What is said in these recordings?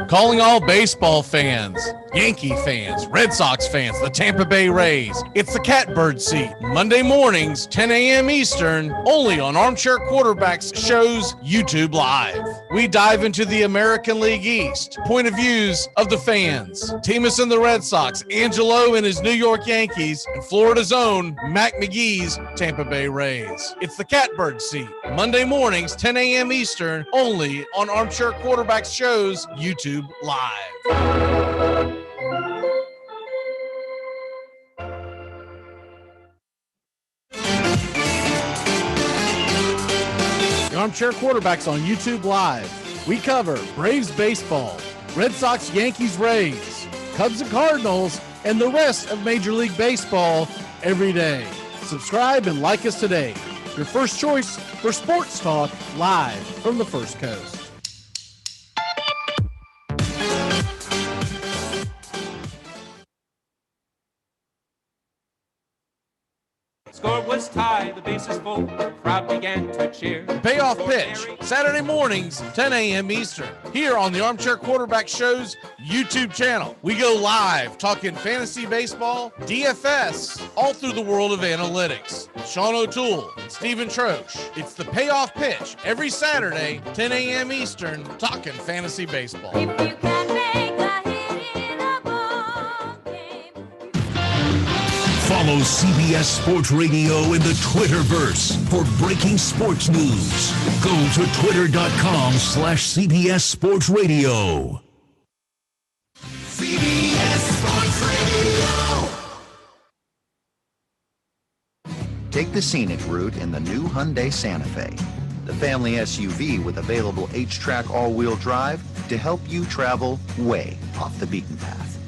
Calling all baseball fans, Yankee fans, Red Sox fans, the Tampa Bay Rays. It's the Catbird Seat. Monday mornings, 10 a.m. Eastern, only on Armchair Quarterbacks Show's YouTube Live. We dive into the American League East, point of views of the fans. Timus and the Red Sox, Angelo and his New York Yankees, and Florida's own Mac McGee's Tampa Bay Rays. It's the Catbird Seat. Monday mornings, 10 a.m. Eastern, only on Armchair Quarterbacks Show's YouTube Live. The Armchair Quarterbacks on YouTube Live. We cover Braves baseball, Red Sox, Yankees, Rays, Cubs and Cardinals, and the rest of Major League Baseball every day. Subscribe and like us today. Your first choice for sports talk live from the First Coast. Score was tied, the bases full, the crowd began to cheer. Payoff pitch, Saturday mornings, 10 a.m. Eastern, here on the Armchair Quarterback Show's YouTube channel. We go live talking fantasy baseball, DFS, all through the world of analytics. Sean O'Toole and Stephen Troche. It's the Payoff pitch every Saturday, 10 a.m. Eastern, talking fantasy baseball. If you can make a hit in a ball game. Follow CBS Sports Radio in the Twitterverse for breaking sports news. Go to twitter.com/CBS Sports Radio. CBS Sports Radio. Take the scenic route in the new Hyundai Santa Fe, the family SUV with available H-Track all-wheel drive to help you travel way off the beaten path.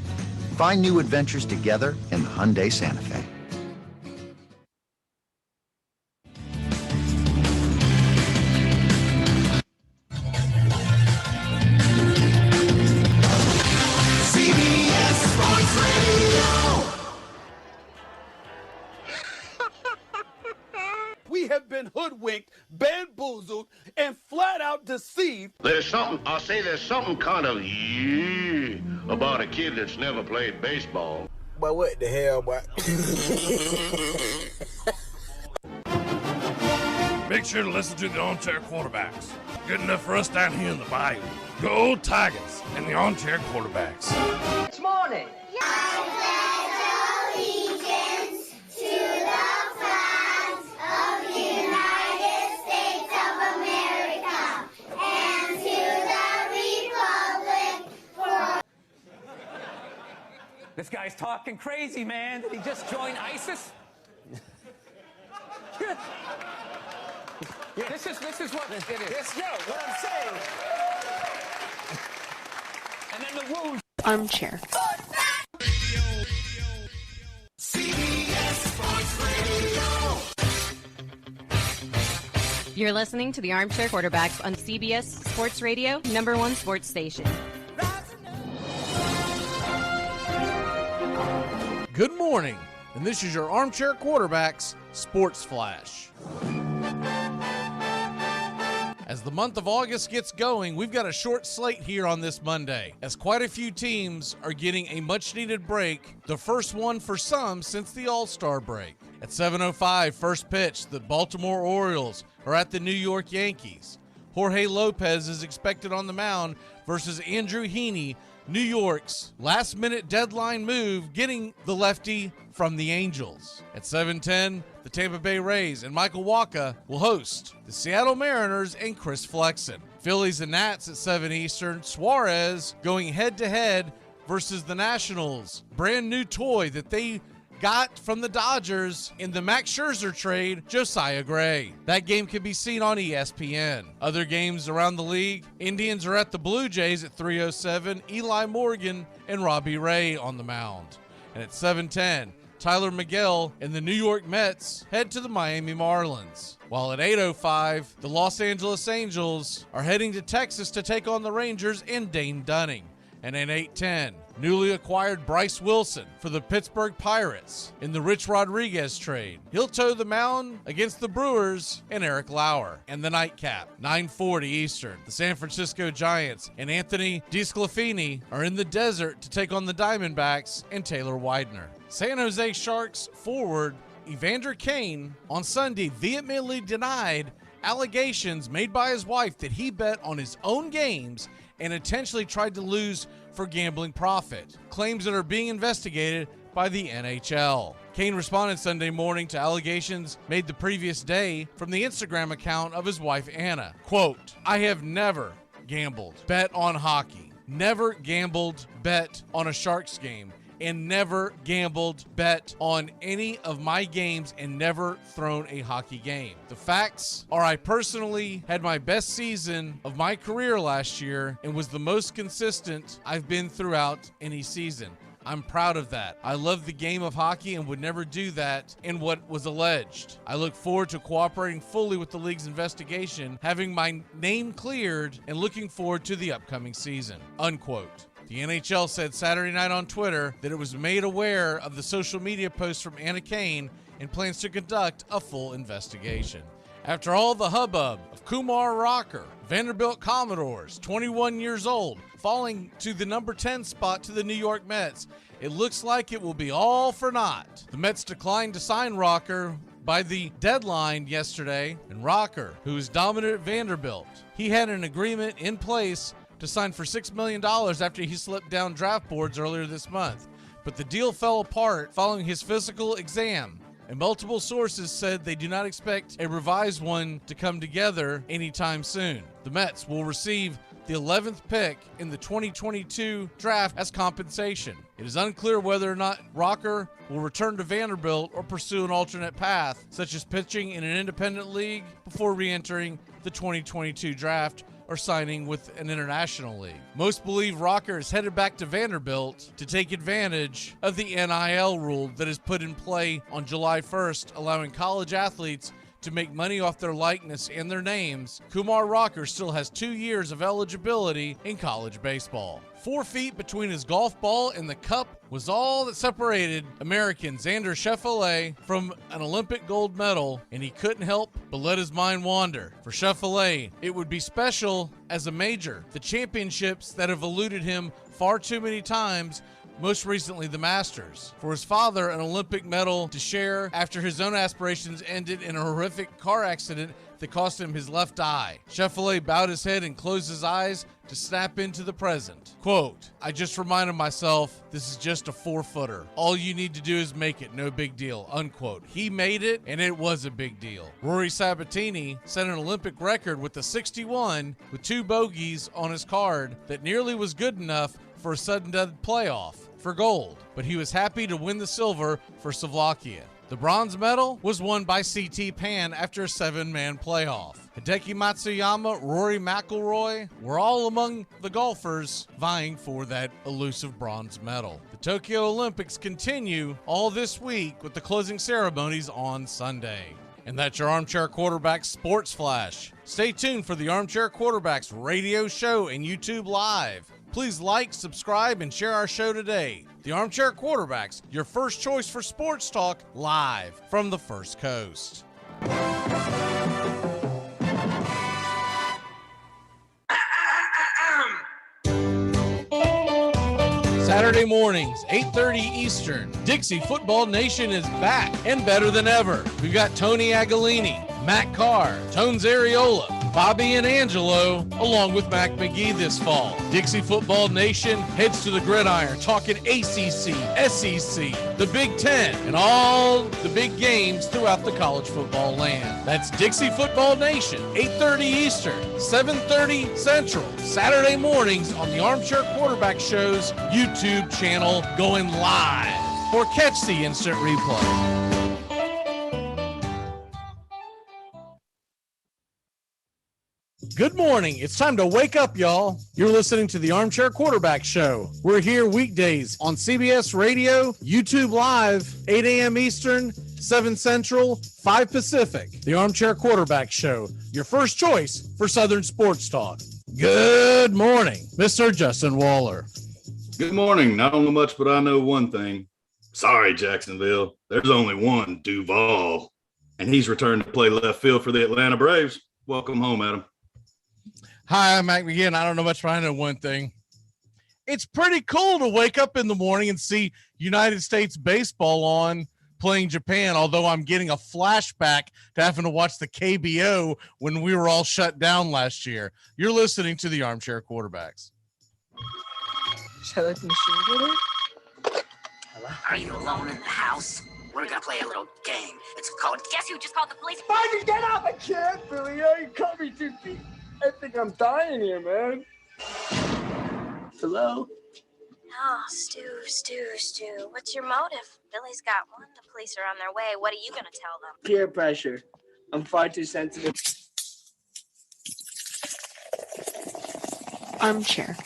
Find new adventures together in the Hyundai Santa Fe. CBS Sports Radio. We have been hoodwinked, bamboozled, and flat out deceived. There's something kind of about a kid that's never played baseball. But what the hell, boy? Make sure to listen to the Armchair Quarterbacks. Good enough for us down here in the bayou. Go Tigers and the Armchair Quarterbacks. It's morning. This guy's talking crazy, man. Did he just join ISIS? This is what it is. Yes, yo, what I'm saying. And then the rules. Armchair. CBS Sports Radio. You're listening to the Armchair Quarterbacks on CBS Sports Radio, #1 sports station. Good morning, and this is your Armchair Quarterbacks Sports Flash. As the month of August gets going, we've got a short slate here on this Monday, as quite a few teams are getting a much-needed break, the first one for some since the All-Star break. At 7:05, first pitch, the Baltimore Orioles are at the New York Yankees. Jorge Lopez is expected on the mound versus Andrew Heaney, New York's last-minute deadline move, getting the lefty from the Angels. At 7:10, the Tampa Bay Rays and Michael Wacha will host the Seattle Mariners and Chris Flexen. Phillies and Nats at 7 Eastern. Suarez going head-to-head versus the Nationals. Brand new toy that they got from the Dodgers in the Max Scherzer trade, Josiah Gray. That game can be seen on ESPN. Other games around the league, Indians are at the Blue Jays at 3:07, Eli Morgan and Robbie Ray on the mound. And at 7:10, Tyler Miguel and the New York Mets head to the Miami Marlins. While at 8:05, the Los Angeles Angels are heading to Texas to take on the Rangers and Dane Dunning. And in 8:10, newly acquired Bryce Wilson for the Pittsburgh Pirates in the Rich Rodriguez trade. He'll toe the mound against the Brewers and Eric Lauer. And the nightcap, 9:40 Eastern. The San Francisco Giants and Anthony DeSclafani are in the desert to take on the Diamondbacks and Taylor Widener. San Jose Sharks forward Evander Kane on Sunday vehemently denied allegations made by his wife that he bet on his own games and intentionally tried to lose for gambling profit, claims that are being investigated by the NHL. Kane responded Sunday morning to allegations made the previous day from the Instagram account of his wife Anna. Quote, "I have never gambled, bet on hockey, never gambled, bet on a Sharks game, and never gambled, bet on any of my games, and never thrown a hockey game. The facts are I personally had my best season of my career last year and was the most consistent I've been throughout any season. I'm proud of that. I love the game of hockey and would never do that in what was alleged. I look forward to cooperating fully with the league's investigation, having my name cleared, and looking forward to the upcoming season." Unquote. The NHL said Saturday night on Twitter that it was made aware of the social media posts from Anna Kane and plans to conduct a full investigation. After all the hubbub of Kumar Rocker, Vanderbilt Commodores, 21 years old, falling to the number 10 spot to the New York Mets, it looks like it will be all for naught. The Mets declined to sign Rocker by the deadline yesterday, and Rocker, who is dominant at Vanderbilt, he had an agreement in place to sign for $6 million after he slipped down draft boards earlier this month. But the deal fell apart following his physical exam, and multiple sources said they do not expect a revised one to come together anytime soon. The Mets will receive the 11th pick in the 2022 draft as compensation. It is unclear whether or not Rocker will return to Vanderbilt or pursue an alternate path, such as pitching in an independent league before re-entering the 2022 draft or signing with an international league. Most believe Rocker is headed back to Vanderbilt to take advantage of the NIL rule that is put in play on July 1st, allowing college athletes to make money off their likeness and their names. Kumar Rocker still has 2 years of eligibility in college baseball. 4 feet between his golf ball and the cup was all that separated American Xander Schauffele from an Olympic gold medal, and he couldn't help but let his mind wander. For Schauffele, it would be special as a major, the championships that have eluded him far too many times, most recently the Masters. For his father, an Olympic medal to share after his own aspirations ended in a horrific car accident that cost him his left eye. Schauffele bowed his head and closed his eyes to snap into the present. Quote, "I just reminded myself this is just a 4-footer. All you need to do is make it, no big deal." Unquote. He made it, and it was a big deal. Rory Sabatini set an Olympic record with a 61 with 2 bogeys on his card that nearly was good enough for a sudden death playoff for gold, but he was happy to win the silver for Slovakia. The bronze medal was won by CT Pan after a 7-man playoff. Hideki Matsuyama, Rory McIlroy were all among the golfers vying for that elusive bronze medal. The Tokyo Olympics continue all this week with the closing ceremonies on Sunday. And that's your Armchair Quarterbacks Sports Flash. Stay tuned for the Armchair Quarterbacks radio show and YouTube Live. Please like, subscribe, and share our show today. The Armchair Quarterbacks, your first choice for sports talk, live from the First Coast. Saturday mornings, 8:30 Eastern. Dixie Football Nation is back and better than ever. We've got Tony Agolini, Matt Carr, Tones Ariola, Bobby and Angelo, along with Mac McGee this fall. Dixie Football Nation heads to the gridiron, talking ACC, SEC, the Big Ten, and all the big games throughout the college football land. That's Dixie Football Nation, 8:30 Eastern, 7:30 Central, Saturday mornings on the Armchair Quarterback Show's YouTube channel, going live, or catch the instant replay. Good morning. It's time to wake up, y'all. You're listening to the Armchair Quarterback Show. We're here weekdays on CBS Radio, YouTube Live, 8 a.m. Eastern, 7 Central, 5 Pacific. The Armchair Quarterback Show, your first choice for Southern sports talk. Good morning, Mr. Justin Waller. Good morning. Not know much, but I know one thing. Sorry, Jacksonville. There's only one Duval, and he's returned to play left field for the Atlanta Braves. Welcome home, Adam. Hi, I'm Mac McGinn. I don't know much, but I know one thing. It's pretty cool to wake up in the morning and see United States baseball on playing Japan, although I'm getting a flashback to having to watch the KBO when we were all shut down last year. You're listening to the Armchair Quarterbacks. Should I let the machine get it? Are you alone in the house? We're gonna play a little game. It's called Guess Who Just Called the Police? Finally, get up! I can't, Billy. You cut me 2 feet. I think I'm dying here, man. Hello? Oh, Stu. What's your motive? Billy's got one. The police are on their way. What are you going to tell them? Peer pressure. I'm far too sensitive. Armchair.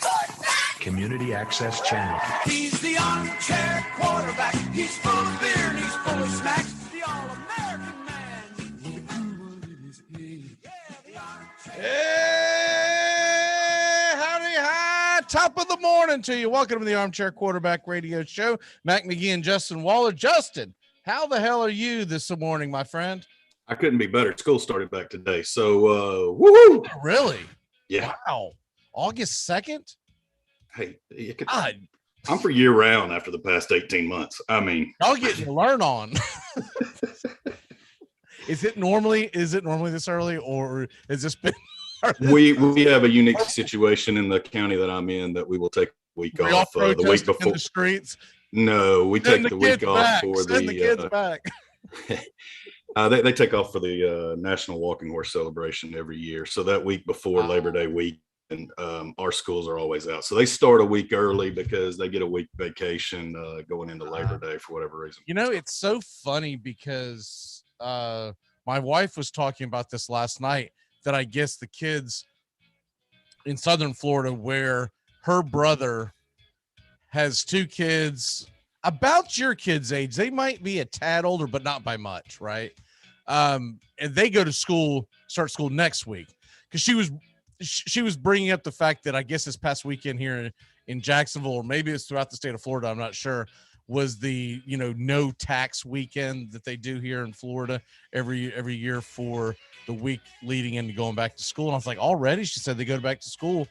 Community Access Channel. He's the armchair quarterback. He's full of beer and he's full of smacks. The all-American man. Hey, howdy, hi. Top of the morning to you. Welcome to the Armchair Quarterback Radio Show. Mac McGee and Justin Waller. Justin, how the hell are you this morning, my friend? I couldn't be better. School started back today, so woohoo! Really? Yeah. Wow. August 2nd? Hey, God. I'm for year round after the past 18 months. I mean, y'all getting to learn on. Is it normally this early, or has this been? we have a unique situation in the county that I'm in that we will take a week off the week before. In the streets? No, we take the week off for Send the kids back. They take off for the National Walking Horse Celebration every year. So that week before Labor Day week, and our schools are always out. So they start a week early because they get a week vacation going into Labor Day for whatever reason. You know, it's so funny because my wife was talking about this last night, that I guess the kids in Southern Florida, where her brother has 2 kids about your kids' age, they might be a tad older, but not by much, right? And they go to school, start school next week, because she was bringing up the fact that I guess this past weekend here in Jacksonville, or maybe it's throughout the state of Florida, I'm not sure, was the, no tax weekend that they do here in Florida every year for the week leading into going back to school. And I was like, already? She said they go back to school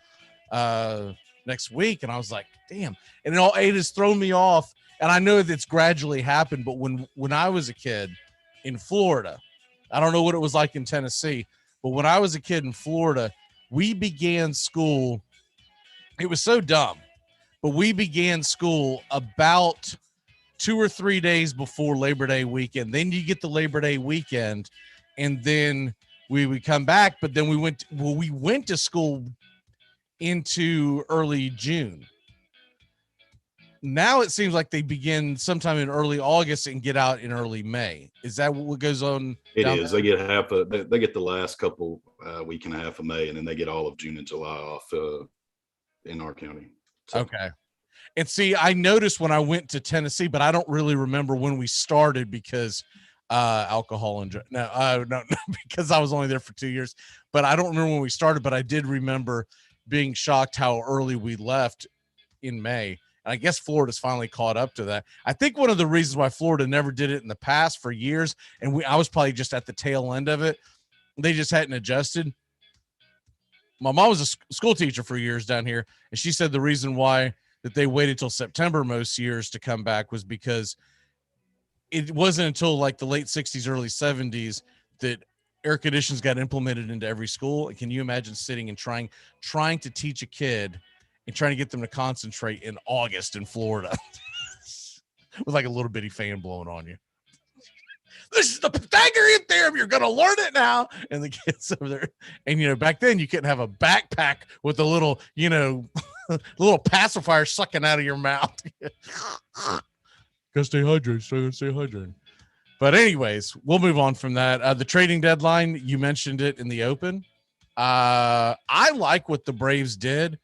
next week. And I was like, damn. And it has thrown me off. And I know that it's gradually happened, but when I was a kid in Florida, I don't know what it was like in Tennessee, but when I was a kid in Florida, we began school. It was so dumb, but we began school about 2 or 3 days before Labor Day weekend. Then you get the Labor Day weekend, and then we would come back. But then we went to school into early June. Now it seems like they begin sometime in early August and get out in early May. Is that what goes on? It is. They get they get the last couple week and a half of May, and then they get all of June and July off in our county. So. Okay. And see, I noticed when I went to Tennessee, but I don't really remember when we started because alcohol and no, because I was only there for 2 years. But I don't remember when we started, but I did remember being shocked how early we left in May. And I guess Florida's finally caught up to that. I think one of the reasons why Florida never did it in the past for years, and I was probably just at the tail end of it, they just hadn't adjusted. My mom was a school teacher for years down here, and she said the reason why that they waited till September most years to come back was because it wasn't until like the late 60s, early 70s that air conditions got implemented into every school. And can you imagine sitting and trying to teach a kid and trying to get them to concentrate in August in Florida with like a little bitty fan blowing on you? This is the Pythagorean theorem. You're going to learn it now. And the kids over there. And, back then you couldn't have a backpack with a little, little pacifier sucking out of your mouth. Gotta stay hydrated. But anyways, we'll move on from that. The trading deadline, you mentioned it in the open. I like what the Braves did,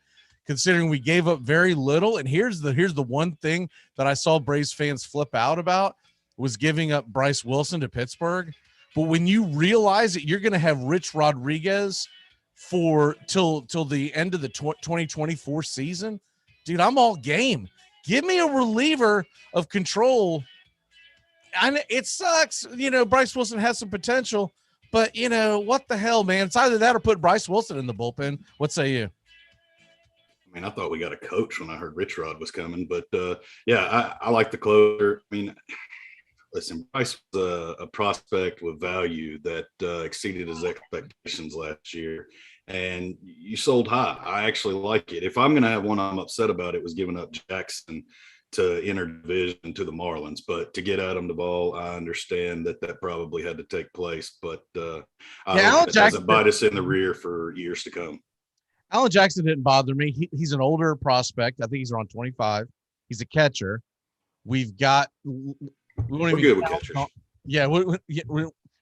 considering we gave up very little. And here's the one thing that I saw Braves fans flip out about was giving up Bryce Wilson to Pittsburgh. But when you realize that you're going to have Rich Rodriguez for till the end of the 2024 season, dude, I'm all game. Give me a reliever of control. It sucks. Bryce Wilson has some potential, but what the hell, man? It's either that or put Bryce Wilson in the bullpen. What say you? I mean, I thought we got a coach when I heard Rich Rod was coming, but yeah, I like the closer. I mean, listen, Bryce was a prospect with value that exceeded his expectations last year, and you sold high. I actually like it. If I'm going to have one I'm upset about, it was giving up Jackson to enter division to the Marlins, but to get Adam Duvall, I understand that probably had to take place, but I hope it doesn't bite us in the rear for years to come. Alan Jackson didn't bother me. He's an older prospect. I think he's around 25. He's a catcher. We've got. We're good with catchers. Yeah, we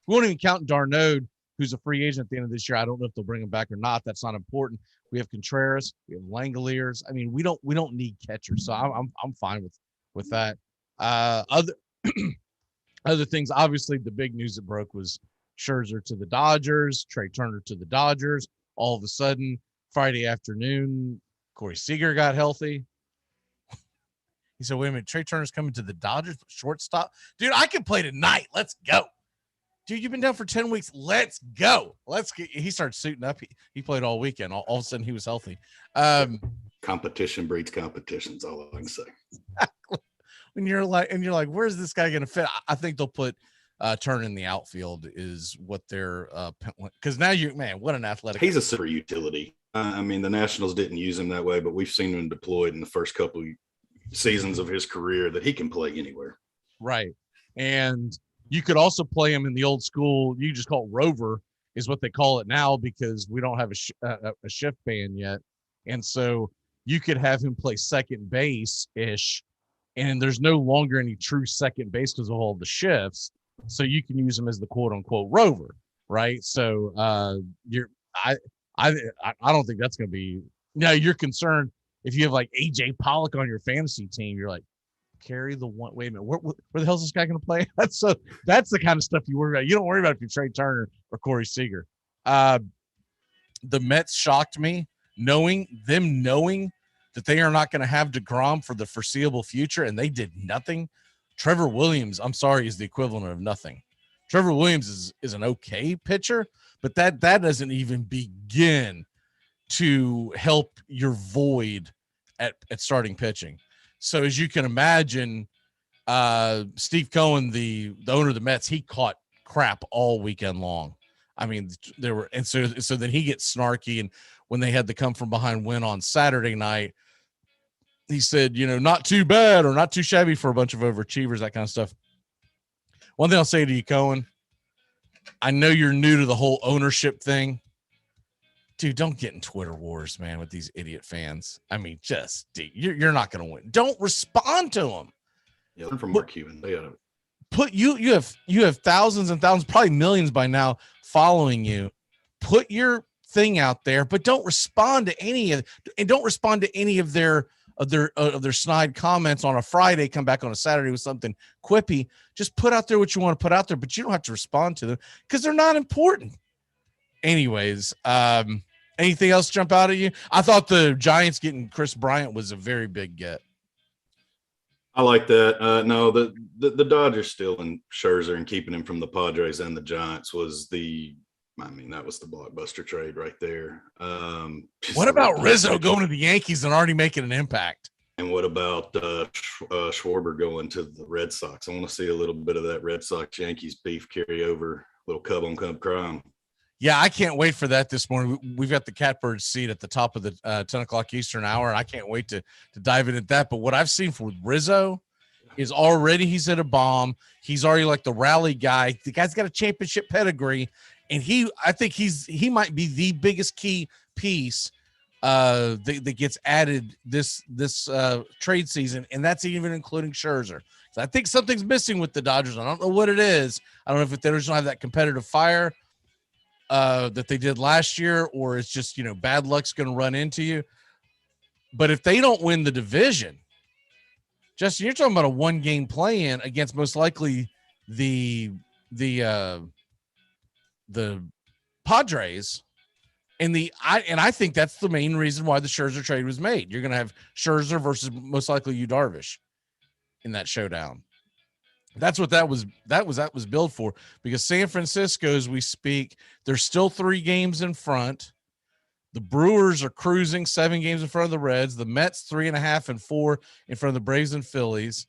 won't even count Darnode, who's a free agent at the end of this year. I don't know if they'll bring him back or not. That's not important. We have Contreras. We have Langoliers. I mean, we don't need catchers, so I'm fine with that. Other things, obviously, the big news that broke was Scherzer to the Dodgers, Trey Turner to the Dodgers. All of a sudden, Friday afternoon, Corey Seager got healthy. He said, wait a minute, Trey Turner's coming to the Dodgers, shortstop. Dude, I can play tonight. Let's go. Dude, you've been down for 10 weeks. Let's go. He started suiting up. He played all weekend. All of a sudden, he was healthy. Competition breeds competition is all I can say. When you're like, where's this guy going to fit? I think they'll put Turner in the outfield is what they're because now what an athletic. He's a super utility. I mean, the Nationals didn't use him that way, but we've seen him deployed in the first couple seasons of his career that he can play anywhere. Right. And you could also play him in the old school. You just call it rover is what they call it now because we don't have a shift band yet. And so you could have him play second base ish. And there's no longer any true second base because of all the shifts. So you can use him as the quote unquote rover. Right. So I don't think that's going to be, you're concerned if you have like AJ Pollock on your fantasy team, you're like, carry the one. Wait a minute, where the hell is this guy going to play? That's the kind of stuff you worry about. You don't worry about if you trade Turner or Corey Seager. The Mets shocked me knowing that they are not going to have DeGrom for the foreseeable future, and they did nothing. Trevor Williams, I'm sorry, is the equivalent of nothing. Trevor Williams is an okay pitcher, but that doesn't even begin to help your void at starting pitching. So as you can imagine, Steve Cohen, the owner of the Mets, he caught crap all weekend long. I mean, so then he gets snarky. And when they had the come from behind win on Saturday night, he said, not too bad or not too shabby for a bunch of overachievers, that kind of stuff. One thing I'll say to you, Cohen, I know you're new to the whole ownership thing. Dude, don't get in Twitter wars, man, with these idiot fans. I mean, dude, you're not going to win. Don't respond to them. Yeah, learn from Mark Cuban. They gotta you have thousands and thousands, probably millions by now following you. Put your thing out there, but don't respond to any of their snide comments on a Friday. Come back on a Saturday with something quippy. Just put out there what you want to put out there, but you don't have to respond to them because they're not important. Anyways, anything else jump out at you? I thought the Giants getting Chris Bryant was a very big get. I like that. No, the Dodgers still in Scherzer and keeping him from the Padres and the Giants was that was the blockbuster trade right there. What about Rizzo going to the Yankees and already making an impact? And what about Schwarber going to the Red Sox? I want to see a little bit of that Red Sox-Yankees beef carry over, a little cub-on-cub crime. Yeah, I can't wait for that this morning. We've got the Catbird seat at the top of the 10 o'clock Eastern hour, and I can't wait to dive into that. But what I've seen from Rizzo is already he's hit a bomb. He's already like the rally guy. The guy's got a championship pedigree, and I think he might be the biggest key piece that gets added this trade season, and that's even including Scherzer. So I think something's missing with the Dodgers. I don't know what it is. I don't know if they just don't have that competitive fire that they did last year, or it's just, bad luck's going to run into you. But if they don't win the division, Justin, you're talking about a 1-game play-in against most likely the Padres. And I think that's the main reason why the Scherzer trade was made. You're going to have Scherzer versus most likely Yu Darvish in that showdown. That's what that was built for, because San Francisco, as we speak, they're still 3 games in front. The Brewers are cruising 7 games in front of the Reds. The Mets 3.5 and 4 in front of the Braves and Phillies.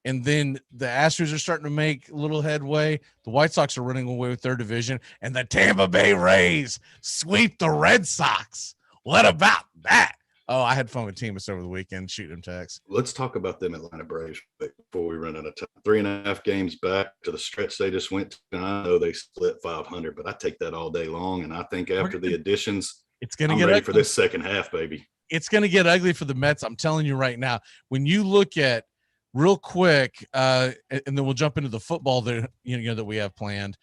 And then the Astros are starting to make a little headway. The White Sox are running away with their division, and the Tampa Bay Rays sweep the Red Sox. What about that? Oh, I had fun with Teamus over the weekend shooting them texts. Let's talk about them Atlanta Braves before we run out of time. 3.5 games back to the stretch they just went to. And I know they split 500, but I take that all day long. And I think after the additions, it's going to get ready ugly for this second half, baby. It's going to get ugly for the Mets. I'm telling you right now. When you look at real quick, and then we'll jump into the football that that we have planned.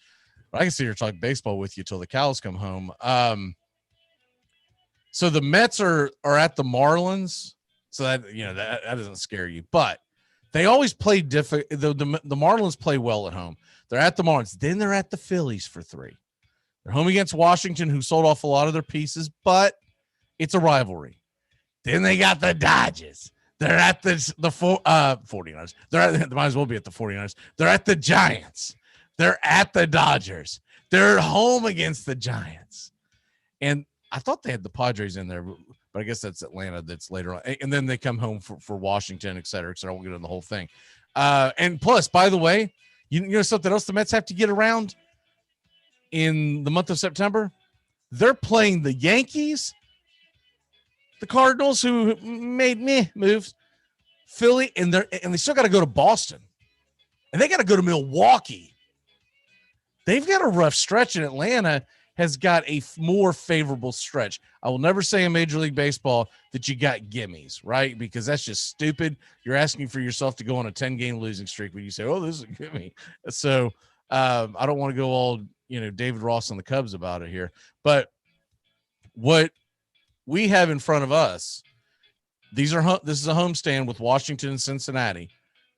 But I can sit here and talk baseball with you till the cows come home. So the Mets are at the Marlins, so that that doesn't scare you. But they always play different. The Marlins play well at home. They're at the Marlins, then they're at the Phillies for 3. They're home against Washington, who sold off a lot of their pieces, but it's a rivalry. Then they got the Dodgers. They're at the 49ers. They might as well be at the 49ers. They're at the Giants. They're at the Dodgers. They're home against the Giants. And I thought they had the Padres in there, but I guess that's Atlanta. That's later on. And then they come home for Washington, et cetera, et cetera. I won't get into the whole thing. And plus, by the way, you know something else the Mets have to get around in the month of September? They're playing the Yankees, the Cardinals, who made moves, Philly, and they still got to go to Boston, and they got to go to Milwaukee. They've got a rough stretch, and Atlanta has got a more favorable stretch. I will never say in Major League Baseball that you got gimmies, right? Because that's just stupid. You're asking for yourself to go on a 10-game losing streak when you say, "Oh, this is a gimme." So I don't want to go all David Ross and the Cubs about it here, but what we have in front of us, this is a homestand with Washington and Cincinnati.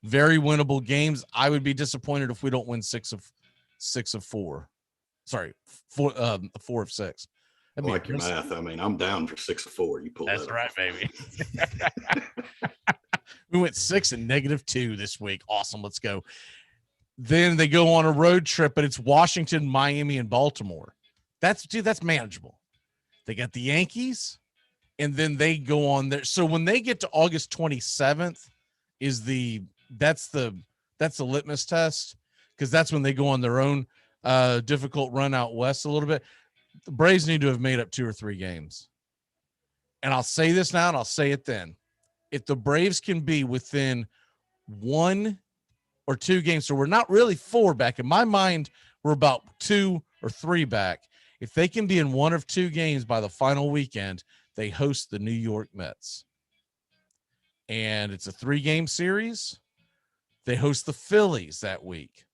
Very winnable games. I would be disappointed if we don't win 4 of 6. I like your math. I mean, I'm down for 6 of 4. You pull that's that right, off. baby. We went 6 and -2 this week. Awesome. Let's go. Then they go on a road trip, but it's Washington, Miami, and Baltimore. That's manageable. They got the Yankees, and then they go on there. So when they get to August 27th, that's the litmus test, because that's when they go on their own difficult run out west a little bit. The Braves need to have made up 2 or 3 games. And I'll say this now, and I'll say it then. If the Braves can be within 1 or 2 games, so we're not really 4 back. In my mind, we're about 2 or 3 back. If they can be in 1 of 2 games by the final weekend, they host the New York Mets. And it's a 3-game series. They host the Phillies that week.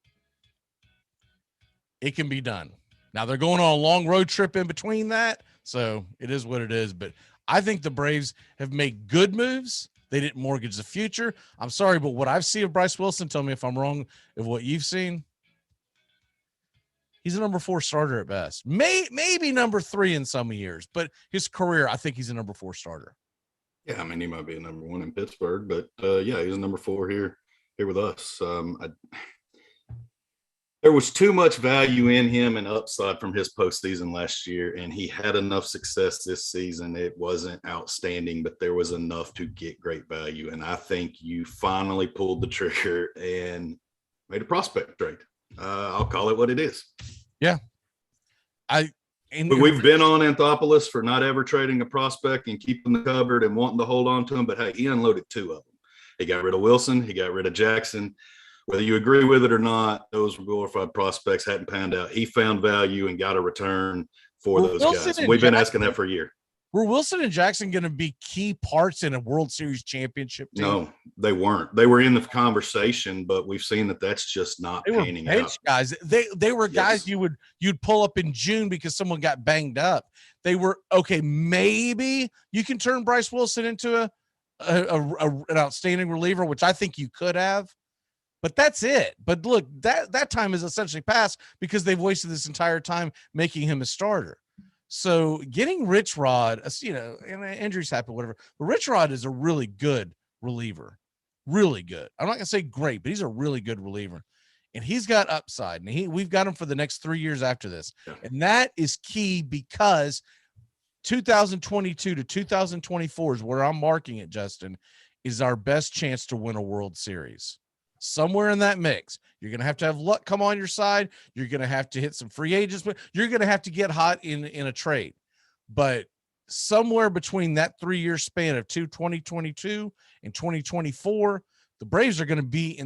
It can be done. Now they're going on a long road trip in between that, so it is what it is. But I think the Braves have made good moves. They didn't mortgage the future. I'm sorry, but what I've seen of Bryce Wilson, tell me if I'm wrong of what you've seen. He's a number 4 starter at best. Maybe number 3 in some years, but his career, I think he's a number 4 starter. Yeah, I mean, he might be a number 1 in Pittsburgh, but yeah, he's a number 4 here with us. There was too much value in him and upside from his postseason last year, and he had enough success this season. It wasn't outstanding, but there was enough to get great value. And I think you finally pulled the trigger and made a prospect trade. I'll call it what it is. Yeah. We've been on Anthopoulos for not ever trading a prospect and keeping the cupboard and wanting to hold on to him. But hey, he unloaded 2 of them. He got rid of Wilson. He got rid of Jackson. Whether you agree with it or not, those were glorified prospects, hadn't panned out. He found value and got a return for those guys. We've been asking that for a year. Were Wilson and Jackson going to be key parts in a World Series championship team? No, they weren't. They were in the conversation, but we've seen that that's just not panning out. Guys, they were guys you'd pull up in June because someone got banged up. They were okay. Maybe you can turn Bryce Wilson into an outstanding reliever, which I think you could have. But that's it. But look, that time is essentially past because they've wasted this entire time making him a starter. So getting Rich Rod, and injuries happen, whatever. But Rich Rod is a really good reliever, really good. I'm not gonna say great, but he's a really good reliever, and he's got upside. And we've got him for the next 3 years after this, and that is key because 2022 to 2024 is where I'm marking it, Justin, is our best chance to win a World Series. Somewhere in that mix, you're going to have luck come on your side. You're going to have to hit some free agents, but you're going to have to get hot in a trade. But somewhere between that 3-year span of 2022 and 2024, the Braves are going to be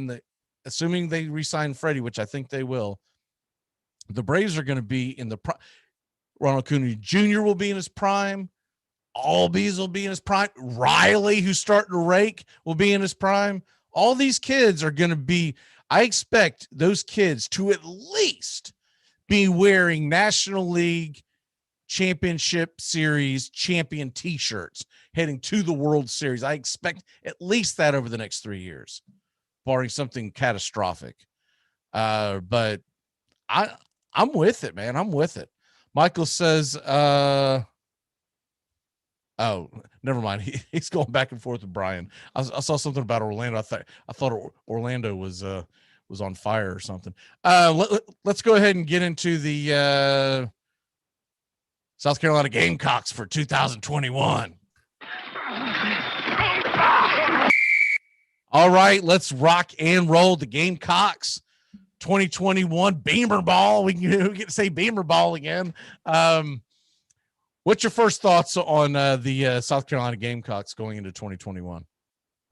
assuming they re-sign Freddie, which I think they will. The Braves are going to be in the Ronald Acuna Jr. will be in his prime. Albies will be in his prime. Riley, who's starting to rake, will be in his prime. All these kids are going to be, I expect those kids to at least be wearing National League Championship Series champion t-shirts heading to the World Series. I expect at least that over the next 3 years, barring something catastrophic. But I'm with it, man. I'm with it. Michael says, oh, never mind. He's going back and forth with Brian. I saw something about Orlando. I thought Orlando was on fire or something. Let's go ahead and get into the South Carolina Gamecocks for 2021. All right, let's rock and roll the Gamecocks. 2021 Beamer Ball. We get to say Beamer Ball again. What's your first thoughts on the South Carolina Gamecocks going into 2021?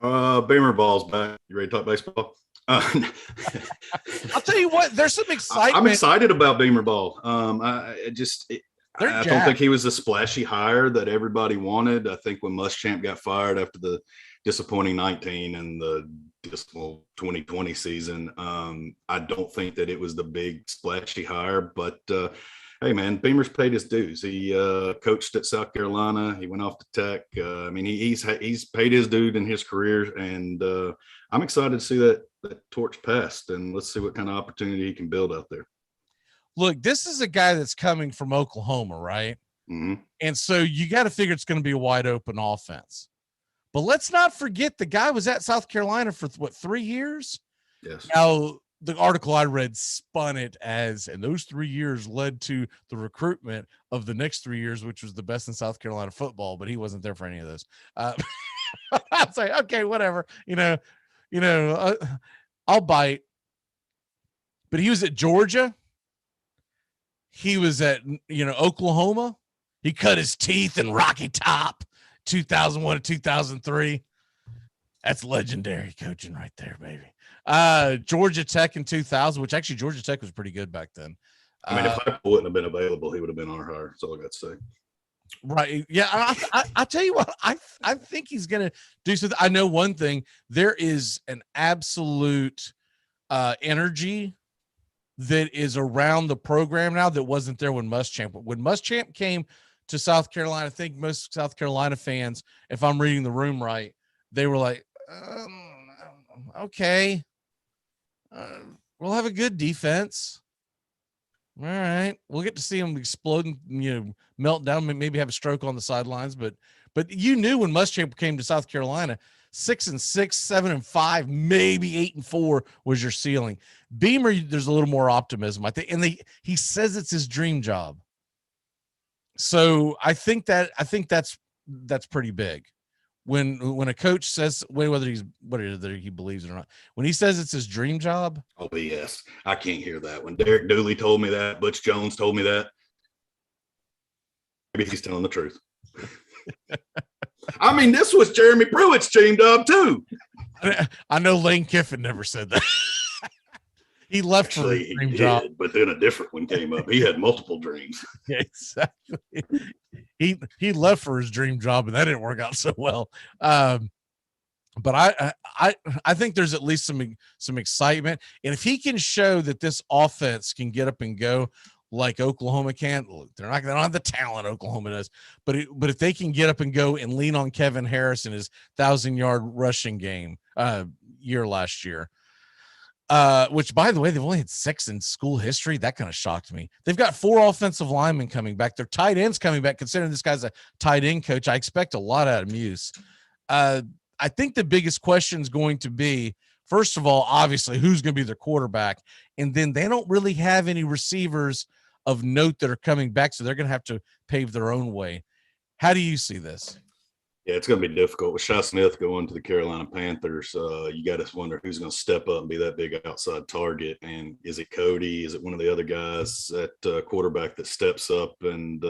Beamer Ball's back. You ready to talk baseball? I'll tell you what, there's some excitement. I'm excited about Beamer Ball. I don't think he was the splashy hire that everybody wanted. I think when Muschamp got fired after the disappointing 19 and the dismal 2020 season, I don't think that it was the big splashy hire, but hey man, Beamer's paid his dues. He coached at South Carolina. He went off to Tech. He's paid his dues in his career, and I'm excited to see that torch passed, and let's see what kind of opportunity he can build out there. Look, this is a guy that's coming from Oklahoma, right? Mm-hmm. And so you got to figure it's going to be a wide open offense. But let's not forget the guy was at South Carolina for 3 years? Yes. Now, the article I read spun it as, and those 3 years led to the recruitment of the next 3 years, which was the best in South Carolina football, but he wasn't there for any of those. I was like, okay, whatever, I'll bite. But he was at Georgia. He was at, Oklahoma. He cut his teeth in Rocky Top, 2001 to 2003. That's legendary coaching right there, baby. Georgia Tech in 2000, which actually Georgia Tech was pretty good back then. If I wouldn't have been available, he would have been our hire. That's all I got to say. Right. Yeah. I tell you what, I think he's going to do something. I know one thing, there is an absolute energy that is around the program now that wasn't there when Muschamp came to South Carolina. I think most South Carolina fans, if I'm reading the room right, they were like, okay, we'll have a good defense. All right, we'll get to see him explode and melt down, maybe have a stroke on the sidelines. But you knew when Muschamp came to South Carolina, 6-6, 7-5, maybe 8-4 was your ceiling. Beamer, there's a little more optimism, I think, and he says it's his dream job. So I think that's pretty big. When a coach says whether he believes it or not, when he says it's his dream job. Oh yes, I can't hear that. When Derek Dooley told me that, Butch Jones told me that, maybe he's telling the truth. I mean, this was Jeremy Pruitt's dream job too. I know Lane Kiffin never said that. He left for his dream job, but then a different one came up. He had multiple dreams. Yeah, exactly. He left for his dream job, and that didn't work out so well. But I think there's at least some excitement, and if he can show that this offense can get up and go like Oklahoma can, they don't have the talent Oklahoma does, but if they can get up and go and lean on Kevin Harris and his 1,000-yard rushing game year last year. which, by the way, they've only had 6 in school history. That kind of shocked me. They've got 4 offensive linemen coming back. Their tight ends coming back. Considering this guy's a tight end coach, I expect a lot out of Muse. I think the biggest question is going to be, first of all, obviously, who's going to be their quarterback? And then they don't really have any receivers of note that are coming back, so they're going to have to pave their own way. How do you see this? Yeah, it's going to be difficult with Shy Smith going to the Carolina Panthers. You got to wonder who's going to step up and be that big outside target. And is it Cody? Is it one of the other guys at quarterback that steps up and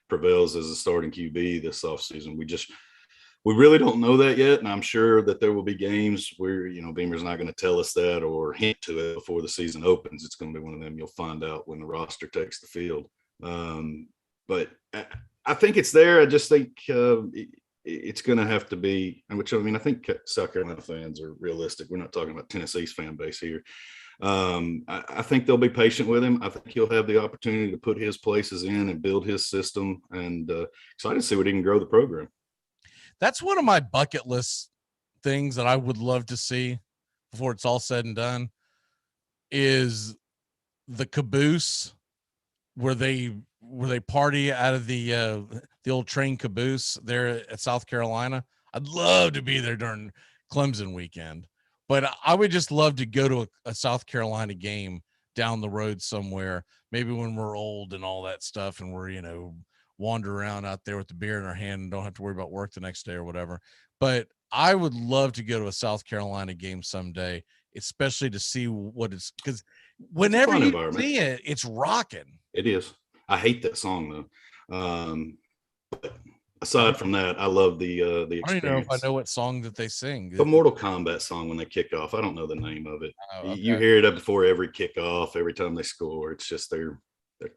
prevails as a starting QB this offseason? We really don't know that yet, and I'm sure that there will be games where, Beamer's not going to tell us that or hint to it before the season opens. It's going to be one of them you'll find out when the roster takes the field. But I think it's there. I just think it's going to have to be, which I think South Carolina fans are realistic. We're not talking about Tennessee's fan base here. I think they'll be patient with him. I think he'll have the opportunity to put his places in and build his system, and excited to see what he can grow the program. That's one of my bucket list things that I would love to see before it's all said and done is the caboose where they party out of the old train caboose there at South Carolina. I'd love to be there during Clemson weekend, but I would just love to go to a South Carolina game down the road somewhere, maybe when we're old and all that stuff, and we're, wander around out there with the beer in our hand and don't have to worry about work the next day or whatever. But I would love to go to a South Carolina game someday, especially to see what it's, because whenever you see it, it's rocking. It is. I hate that song though. But aside from that, I love the experience. I don't know if I know what song that they sing. The Mortal Kombat song when they kick off. I don't know the name of it. Oh, okay. You hear it up before every kickoff, every time they score. It's just their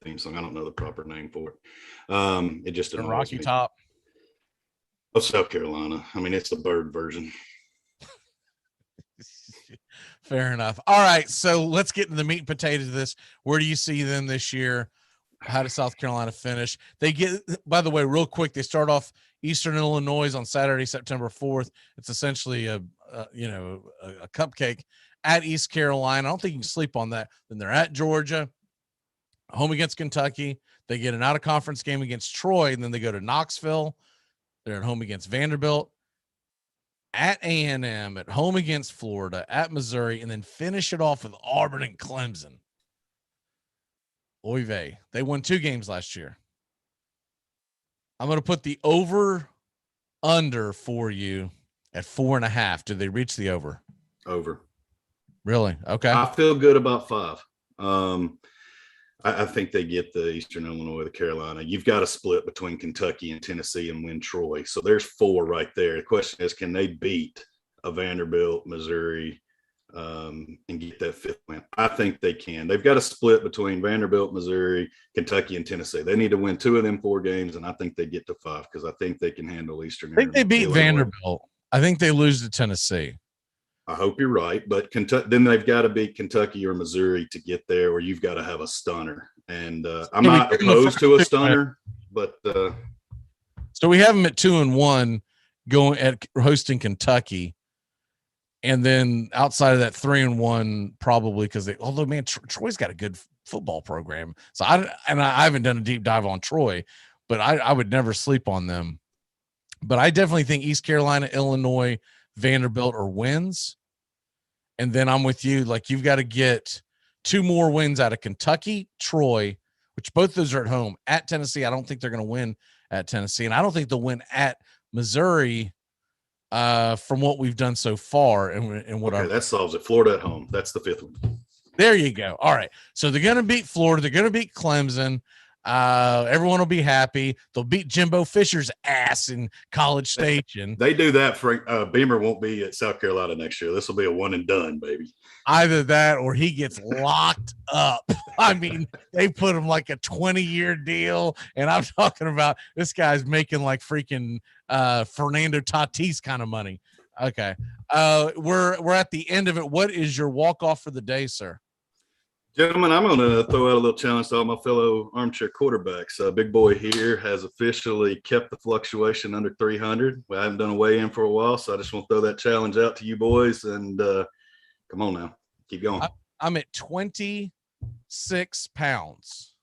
theme song. I don't know the proper name for it. It just the Rocky me. Top of South Carolina. It's the bird version. Fair enough. All right, so let's get into the meat and potatoes of this. Where do you see them this year? How does South Carolina finish? They get, by the way, real quick, they start off Eastern Illinois on Saturday, September 4th. It's essentially a cupcake at East Carolina. I don't think you can sleep on that. Then they're at Georgia, home against Kentucky. They get an out-of-conference game against Troy, and then they go to Knoxville. They're at home against Vanderbilt, at A&M, at home against Florida, at Missouri, and then finish it off with Auburn and Clemson. Oy vey. They won 2 games last year. I'm going to put the over-under for you at 4.5. Did they reach the over? Over. Really? Okay. I feel good about 5. I think they get the Eastern Illinois, the Carolina. You've got to split between Kentucky and Tennessee and win Troy. So there's 4 right there. The question is, can they beat a Vanderbilt, Missouri, and get that 5th win? I think they can. They've got to split between Vanderbilt, Missouri, Kentucky, and Tennessee. They need to win 2 of them 4 games, and I think they get to 5 because I think they can handle Eastern. I think they beat Vanderbilt. I think they lose to Tennessee. I hope you're right, but then they've got to beat Kentucky or Missouri to get there, or you've got to have a stunner. And I'm not opposed to a stunner, but so we have them at 2-1 going at hosting Kentucky, and then outside of that 3-1 probably because although man Troy's got a good football program, so I haven't done a deep dive on Troy, but I would never sleep on them. But I definitely think East Carolina, Illinois, Vanderbilt are wins. And then I'm with you. Like, you've got to get 2 more wins out of Kentucky, Troy, which both those are at home. At Tennessee, I don't think they're going to win at Tennessee. And I don't think they'll win at Missouri from what we've done so far. And what that solves it. Florida at home. That's the 5th one. There you go. All right. So they're going to beat Florida. They're going to beat Clemson. Everyone will be happy. They'll beat Jimbo Fisher's ass in College Station. They do that. Frank Beamer won't be at South Carolina next year. This will be a one and done, baby. Either that or he gets locked up. I mean, they put him like a 20-year deal, and I'm talking about this guy's making like freaking Fernando Tatis kind of money. Okay, we're at the end of it. What is your walk-off for the day, sir? Gentlemen, I'm going to throw out a little challenge to all my fellow armchair quarterbacks. Big boy here has officially kept the fluctuation under 300. I haven't done a weigh-in for a while, so I just want to throw that challenge out to you boys. And come on now. Keep going. I'm at 26 pounds.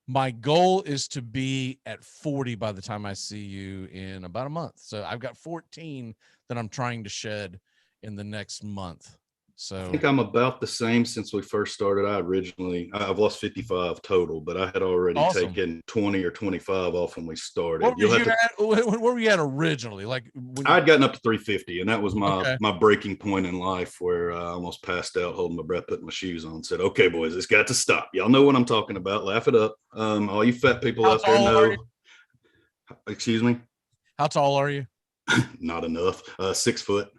My goal is to be at 40 by the time I see you in about a month. So I've got 14 that I'm trying to shed in the next month. So I think I'm about the same since we first started. I've lost 55 total, but I had already taken 20 or 25 off when we started. Where were you at originally? Like I'd gotten up to 350, and that was my breaking point in life, where I almost passed out holding my breath, putting my shoes on, said, okay, boys, it's got to stop. Y'all know what I'm talking about. Laugh it up. All you fat people out there know. Excuse me? How tall are you? Not enough. 6 foot.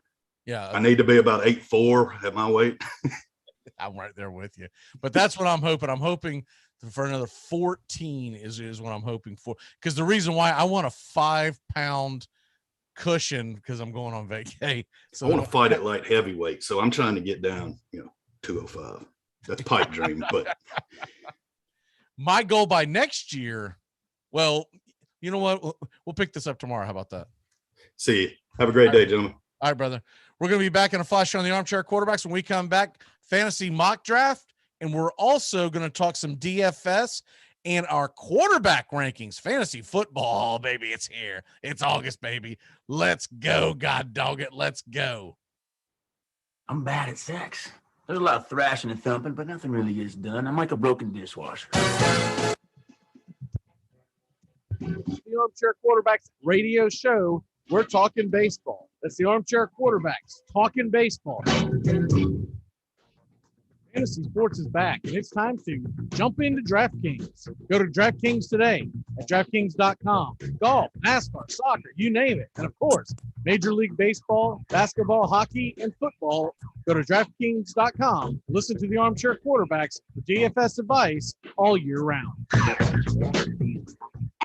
Yeah. I need to be about 8'4" at my weight. I'm right there with you. But that's what I'm hoping. I'm hoping for another 14 is what I'm hoping for. Because the reason why I want a 5-pound cushion, because I'm going on vacay. So I want to fight at light heavyweight. So I'm trying to get down, 205. That's pipe dream. But my goal by next year, well, you know what? We'll pick this up tomorrow. How about that? See you. Have a great day, gentlemen. All right, brother. We're going to be back in a flash on the Armchair Quarterbacks when we come back. Fantasy mock draft. And we're also going to talk some DFS and our quarterback rankings. Fantasy football, baby. It's here. It's August, baby. Let's go. God dog it. Let's go. I'm bad at sex. There's a lot of thrashing and thumping, but nothing really gets done. I'm like a broken dishwasher. The Armchair Quarterbacks radio show. We're talking baseball. That's the Armchair Quarterbacks talking baseball. Fantasy sports is back, and it's time to jump into DraftKings. Go to DraftKings today at DraftKings.com. Golf, NASCAR, soccer, you name it. And, of course, Major League Baseball, basketball, hockey, and football. Go to DraftKings.com. Listen to the Armchair Quarterbacks for DFS advice all year round.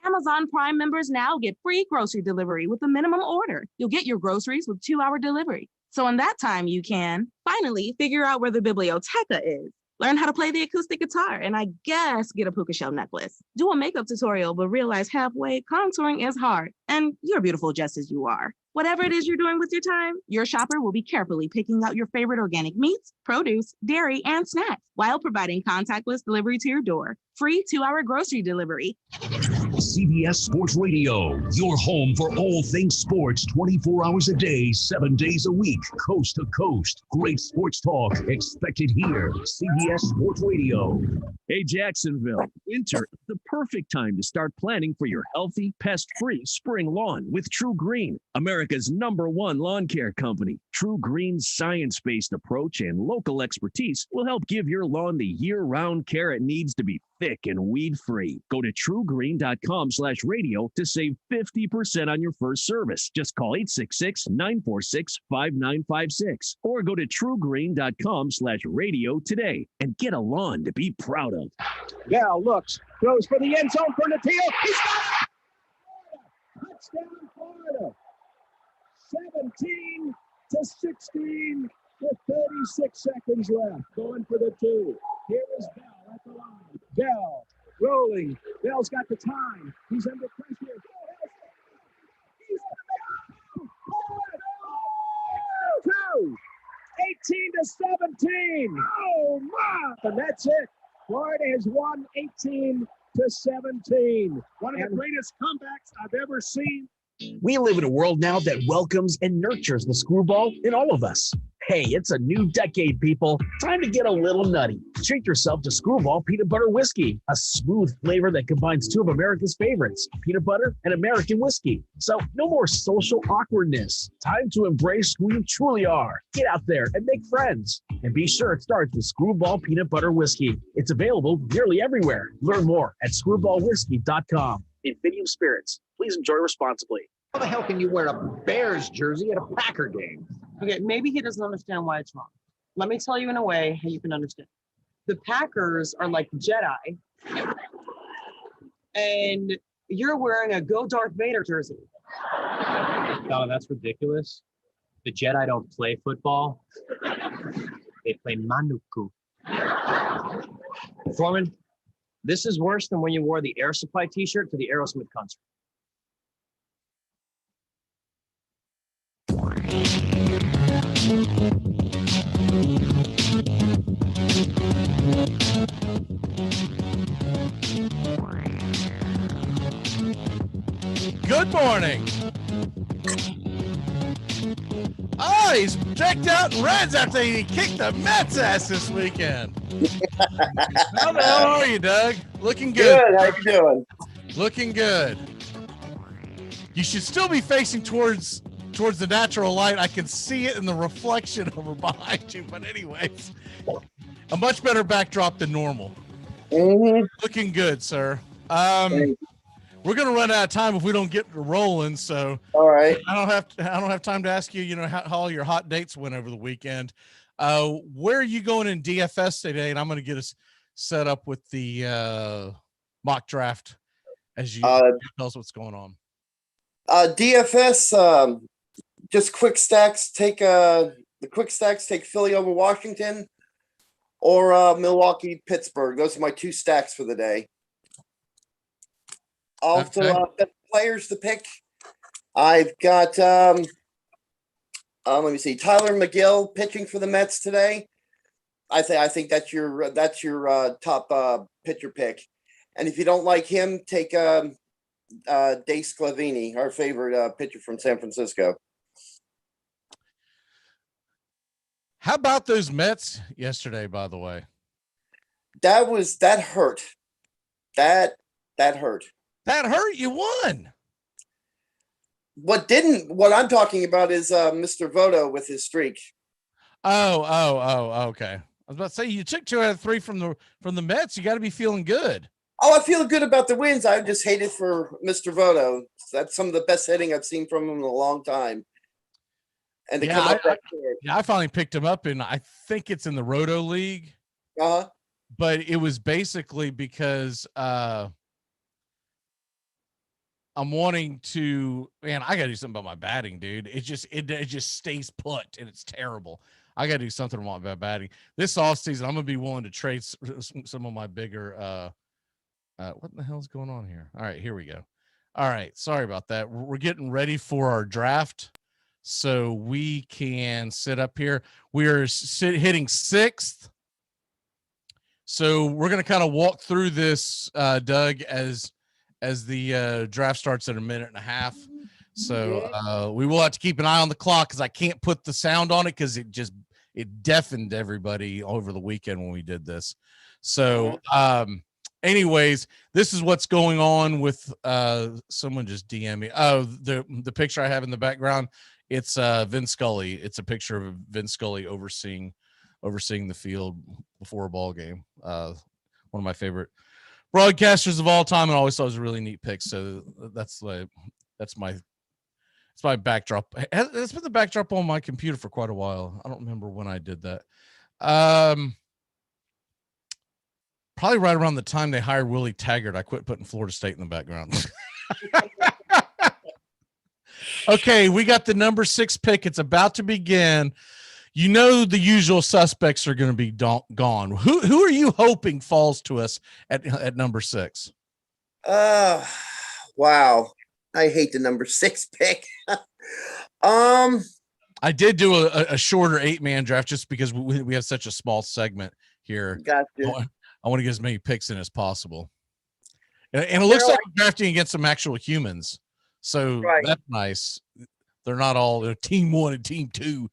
Amazon Prime members now get free grocery delivery with a minimum order. You'll get your groceries with 2-hour delivery. So in that time, you can finally figure out where the biblioteca is, learn how to play the acoustic guitar, and I guess get a puka shell necklace. Do a makeup tutorial, but realize halfway contouring is hard, and you're beautiful just as you are. Whatever it is you're doing with your time, your shopper will be carefully picking out your favorite organic meats, produce, dairy, and snacks while providing contactless delivery to your door. Free 2-hour grocery delivery. CBS Sports Radio, your home for all things sports 24 hours a day, 7 days a week, coast to coast. Great sports talk expected here. CBS Sports Radio. Hey, Jacksonville, winter is the perfect time to start planning for your healthy, pest-free spring lawn with True Green, America's #1 lawn care company. True Green's science-based approach and local expertise will help give your lawn the year-round care it needs to be thick and weed-free. Go to truegreen.com/radio to save 50% on your first service. Just call 866-946-5956 or go to truegreen.com/radio today and get a lawn to be proud of. Yall looks, goes for the end zone for Natil. He's got it! Touchdown, Florida. 17-16 with 36 seconds left. Going for the 2. Here is Bell at the line. Bell rolling. Bell's got the time. He's under pressure. He's going to 18-17. Oh, my. And that's it. Florida has won 18-17. One of the greatest comebacks I've ever seen. We live in a world now that welcomes and nurtures the screwball in all of us. Hey, it's a new decade, people. Time to get a little nutty. Treat yourself to Screwball Peanut Butter Whiskey, a smooth flavor that combines 2 of America's favorites, peanut butter and American whiskey. So no more social awkwardness. Time to embrace who you truly are. Get out there and make friends. And be sure it starts with Screwball Peanut Butter Whiskey. It's available nearly everywhere. Learn more at screwballwhiskey.com. Infidium Spirits. Please enjoy responsibly. How the hell can you wear a Bears jersey at a Packer game? Okay, maybe he doesn't understand why it's wrong. Let me tell you in a way how you can understand. The Packers are like Jedi, and you're wearing a Go Darth Vader jersey. Oh, that's ridiculous. The Jedi don't play football. They play Manuku. Foreman, this is worse than when you wore the Air Supply t-shirt to the Aerosmith concert. Good morning. Oh, he's checked out in Reds after he kicked the Mets ass this weekend. How the hell are you, Doug? Looking good. Good. How you doing? Looking good. You should still be facing towards the natural light. I can see it in the reflection over behind you. But anyways, a much better backdrop than normal. Mm-hmm. Looking good, sir. We're gonna run out of time if we don't get rolling. So all right, I don't have time to ask you. You know how all your hot dates went over the weekend. Where are you going in DFS today? And I'm gonna get us set up with the mock draft as you tell us what's going on. DFS, just quick stacks. Take the quick stacks. Take Philly over Washington, or Milwaukee Pittsburgh. Those are my two stacks for the day. Also, best players to pick. I've got let me see, Tyler McGill pitching for the Mets today. I think that's your top pitcher pick. And if you don't like him, take Dave Sclavini, our favorite pitcher from San Francisco. How about those Mets yesterday, by the way? That hurt. That hurt. That hurt. You won. What I'm talking about is Mr. Voto with his streak. Oh, okay. I was about to say you took 2 out of 3 from the Mets. You got to be feeling good. Oh, I feel good about the wins. I just hate it for Mr. Voto. That's some of the best hitting I've seen from him in a long time. And to come up that short. I finally picked him up, and I think it's in the Roto League. Uh-huh. But it was basically because I'm wanting to, man, I gotta do something about my batting, dude. It just stays put, and it's terrible. I gotta do something about my batting. This offseason, I'm gonna be willing to trade some of my bigger what the hell's going on here? All right, here we go. All right, sorry about that. We're getting ready for our draft, so we can sit up here. We are hitting 6th. So we're gonna kind of walk through this, Doug, as the draft starts in a minute and a half. So we will have to keep an eye on the clock because I can't put the sound on it because it deafened everybody over the weekend when we did this. So anyways, this is what's going on with someone just DM me. Oh, the picture I have in the background, it's Vin Scully. It's a picture of Vin Scully overseeing the field before a ball game. One of my favorite broadcasters of all time, and always thought it was a really neat pick. So that's my backdrop. It's been the backdrop on my computer for quite a while. I don't remember when I did that. Probably right around the time they hired Willie Taggart. I quit putting Florida State in the background. Okay, we got the number 6 pick. It's about to begin. You know the usual suspects are going to be gone. Who are you hoping falls to us at number 6? Wow. I hate the number 6 pick. I did do a shorter 8-man draft just because we have such a small segment here. Gotcha. I want to get as many picks in as possible. And it looks like we're drafting against some actual humans. So that's nice. They're not all team 1 and team 2.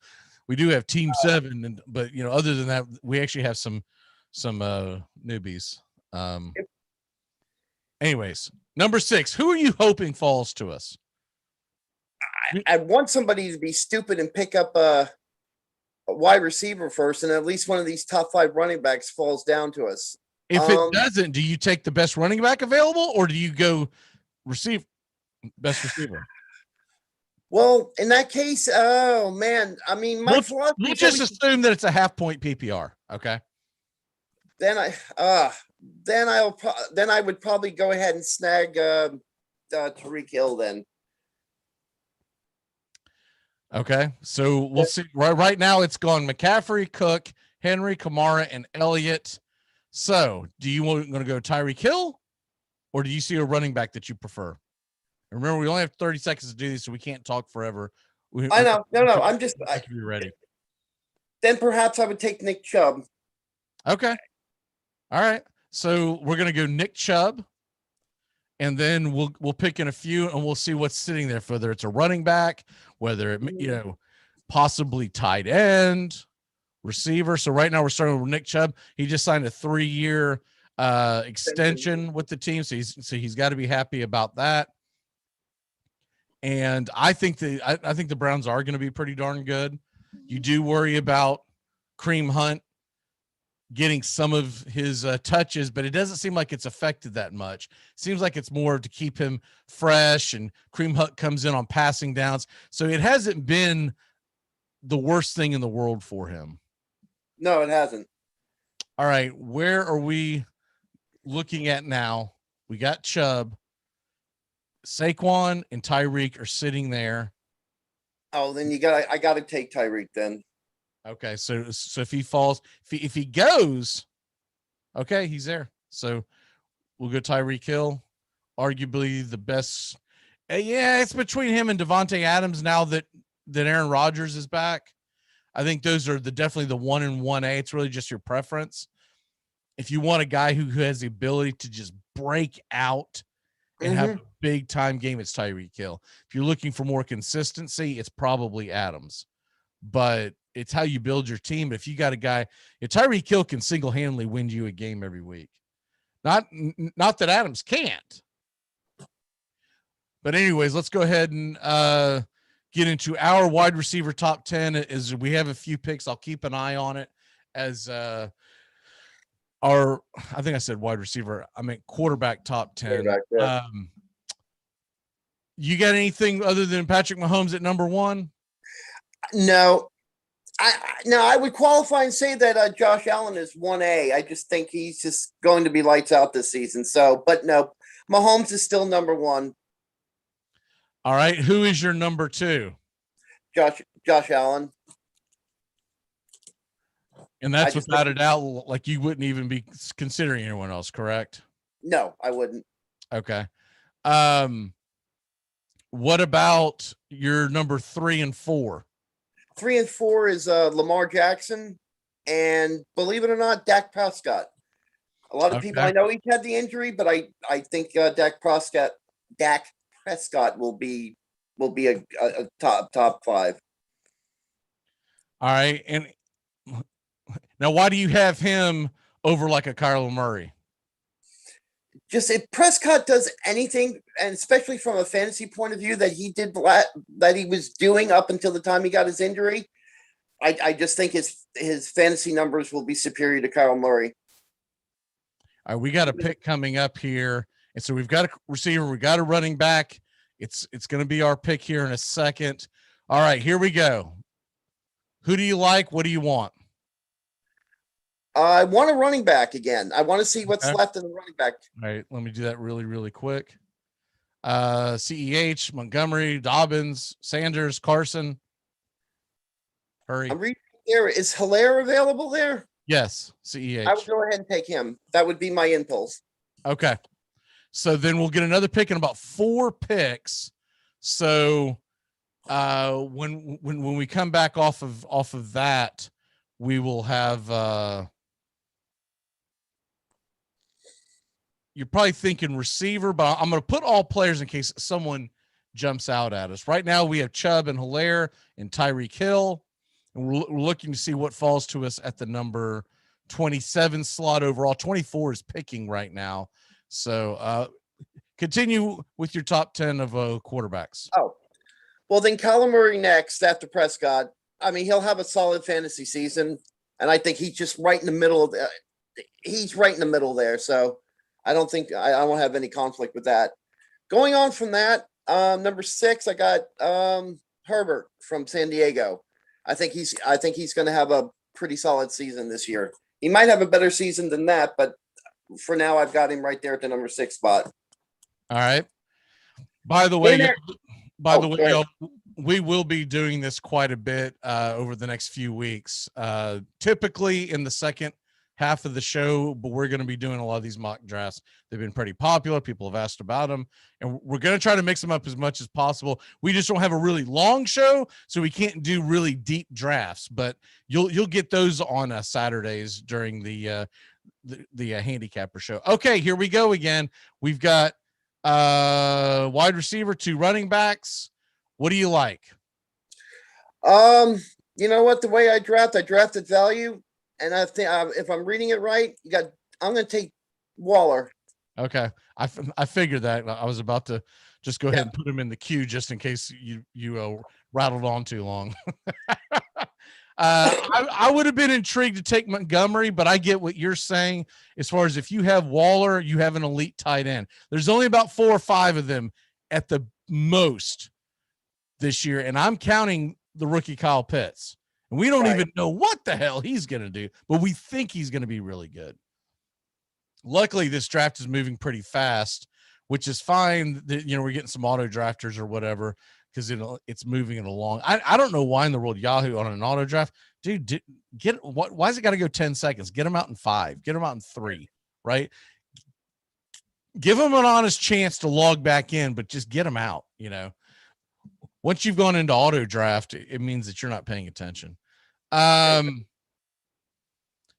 We do have team 7, but other than that, we actually have some newbies. Anyways, number 6. Who are you hoping falls to us? I want somebody to be stupid and pick up a wide receiver first, and at least one of these top 5 running backs falls down to us. If it doesn't, do you take the best running back available, or do you go best receiver? Well, in that case, oh man, I mean, my philosophy. We'll just assume that it's a half-point PPR, okay? Then I would probably go ahead and snag Tyreek Hill then. Okay, so we'll see. Right now, it's gone McCaffrey, Cook, Henry, Kamara, and Elliott. So, do you want to go Tyreek Hill, or do you see a running back that you prefer? Remember, we only have 30 seconds to do this, so we can't talk forever. I know. No. I'm just. I can be ready. Then perhaps I would take Nick Chubb. Okay. All right. So we're gonna go Nick Chubb, and then we'll pick in a few, and we'll see what's sitting there, whether it's a running back, whether it possibly tight end, receiver. So right now we're starting with Nick Chubb. He just signed a 3-year extension with the team, so he's got to be happy about that. And I think the Browns are going to be pretty darn good. You do worry about Kareem Hunt getting some of his touches, but it doesn't seem like it's affected that much. Seems like it's more to keep him fresh, and Kareem Hunt comes in on passing downs. So it hasn't been the worst thing in the world for him. No, it hasn't. All right, where are we looking at now? We got Chubb. Saquon and Tyreek are sitting there. Oh, then I got to take Tyreek then. Okay, so if he falls, if he goes, okay, he's there. So we'll go Tyreek Hill, arguably the best. Yeah, it's between him and Devontae Adams now that Aaron Rodgers is back. I think those are definitely the 1 and 1A. It's really just your preference. If you want a guy who has the ability to just break out and have a big time game, it's Tyreek Hill. If you're looking for more consistency, it's probably Adams. But it's how you build your team. If you got a guy, if Tyreek Hill can single-handedly win you a game every week. Not that Adams can't. But anyways, let's go ahead and get into our wide receiver top 10. As we have a few picks, I'll keep an eye on it as I think I said wide receiver. I meant quarterback top 10. Yeah. You got anything other than Patrick Mahomes at number 1? No. I would qualify and say that Josh Allen is 1A. I just think he's just going to be lights out this season. So, but no, Mahomes is still number 1. All right. Who is your number 2? Josh Allen. And that's without a doubt, like you wouldn't even be considering anyone else, correct? No, I wouldn't. Okay. What about your number 3 and 4? 3 and 4 is Lamar Jackson, and believe it or not, Dak Prescott. A lot of people, I know he's had the injury, but I think Dak Prescott will be a top 5. All right, and now why do you have him over like a Kyler Murray? Just if Prescott does anything, and especially from a fantasy point of view that he was doing up until the time he got his injury, I just think his fantasy numbers will be superior to Kyler Murray. All right, we got a pick coming up here, and so we've got a receiver, we got a running back. It's going to be our pick here in a second. All right, here we go. Who do you like? What do you want? I want a running back again. I want to see what's left in the running back. All right, let me do that really, really quick. CEH, Montgomery, Dobbins, Sanders, Carson. Hurry. I'm reading there. Is Hilaire available there? Yes, CEH. I would go ahead and take him. That would be my impulse. Okay. So then we'll get another pick in about 4 picks. So when we come back off of that, we will have you're probably thinking receiver, but I'm going to put all players in case someone jumps out at us. Right now we have Chubb and Hilaire and Tyreek Hill, and we're looking to see what falls to us at the number 27 slot overall. 24 is picking right now. So continue with your top 10 of quarterbacks. Oh, well then Kyler Murray next after Prescott. I mean, he'll have a solid fantasy season, and I think he's just right in the middle of he's right in the middle there. So I don't think I won't have any conflict with that. Going on from that, number 6, I got Herbert from San Diego. I think he's going to have a pretty solid season this year. He might have a better season than that, but for now, I've got him right there at the number 6 spot. All right. By the way, y'all, we will be doing this quite a bit over the next few weeks. Typically in the second half of the show, but we're going to be doing a lot of these mock drafts. They've been pretty popular. People have asked about them, and we're going to try to mix them up as much as possible. We just don't have a really long show, so we can't do really deep drafts, but you'll get those on Saturdays during the handicapper show. Okay, here we go again. We've got Wide receiver, 2 running backs. What do you like? You know what? The way I drafted value, and I think if I'm reading it right, I'm going to take Waller. Okay, I figured that. I was about to just go ahead and put him in the queue just in case you rattled on too long. I would have been intrigued to take Montgomery, but I get what you're saying as far as if you have Waller, you have an elite tight end. There's only about 4 or 5 of them at the most this year, and I'm counting the rookie Kyle Pitts. And we don't even know what the hell he's going to do, but we think he's going to be really good. Luckily, this draft is moving pretty fast, which is fine. We're getting some auto drafters or whatever because it's moving it along. I don't know why in the world Yahoo on an auto draft, dude. Why is it got to go 10 seconds? Get them out in 5. Get them out in 3. Right? Give them an honest chance to log back in, but just get them out. Once you've gone into auto draft, it means that you're not paying attention.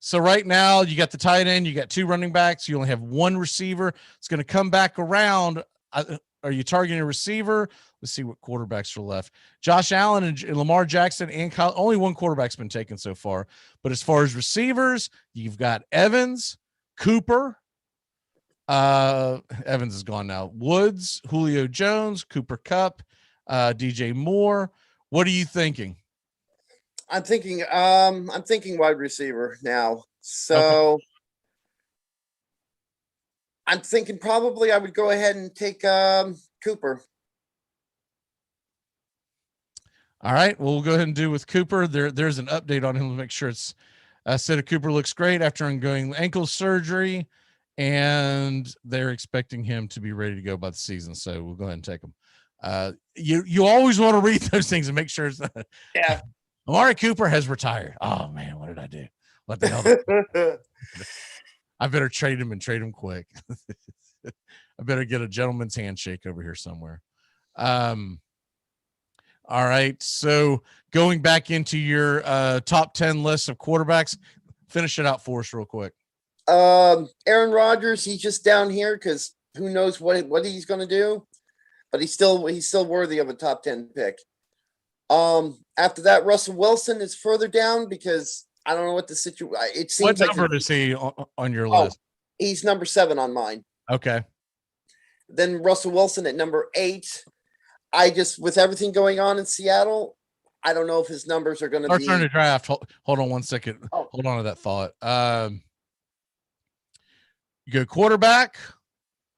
So right now you got the tight end, you got 2 running backs, you only have 1 receiver. It's going to come back around. Are you targeting a receiver? Let's see what quarterbacks are left. Josh Allen and Lamar Jackson and Kyle. Only 1 quarterback's been taken so far. But as far as receivers, you've got Evans, Cooper. Evans is gone now. Woods, Julio Jones, Cooper Kupp, DJ Moore. What are you thinking? I'm thinking wide receiver now. So okay. I'm thinking probably I would go ahead and take Cooper. All right. Well, we'll go ahead and do with Cooper. There's an update on him to make sure it's said Cooper looks great after undergoing ankle surgery, and they're expecting him to be ready to go by the season. So we'll go ahead and take him. You always want to read those things and make sure it's not. Yeah. Amari Cooper has retired. Oh man, what did I do? What the hell? I better trade him quick. I better get a gentleman's handshake over here somewhere. All right. So going back into your top 10 list of quarterbacks, finish it out for us real quick. Aaron Rodgers, he's just down here because who knows what he's going to do, but he's still worthy of a top 10 pick. After that, Russell Wilson is further down because I don't know what the situation. It seems what number is he on your list? He's number 7 on mine. Okay. Then Russell Wilson at number 8. With everything going on in Seattle, I don't know if his numbers are going to be. Our turn to draft. Hold on one second. Oh. Hold on to that thought. You go quarterback,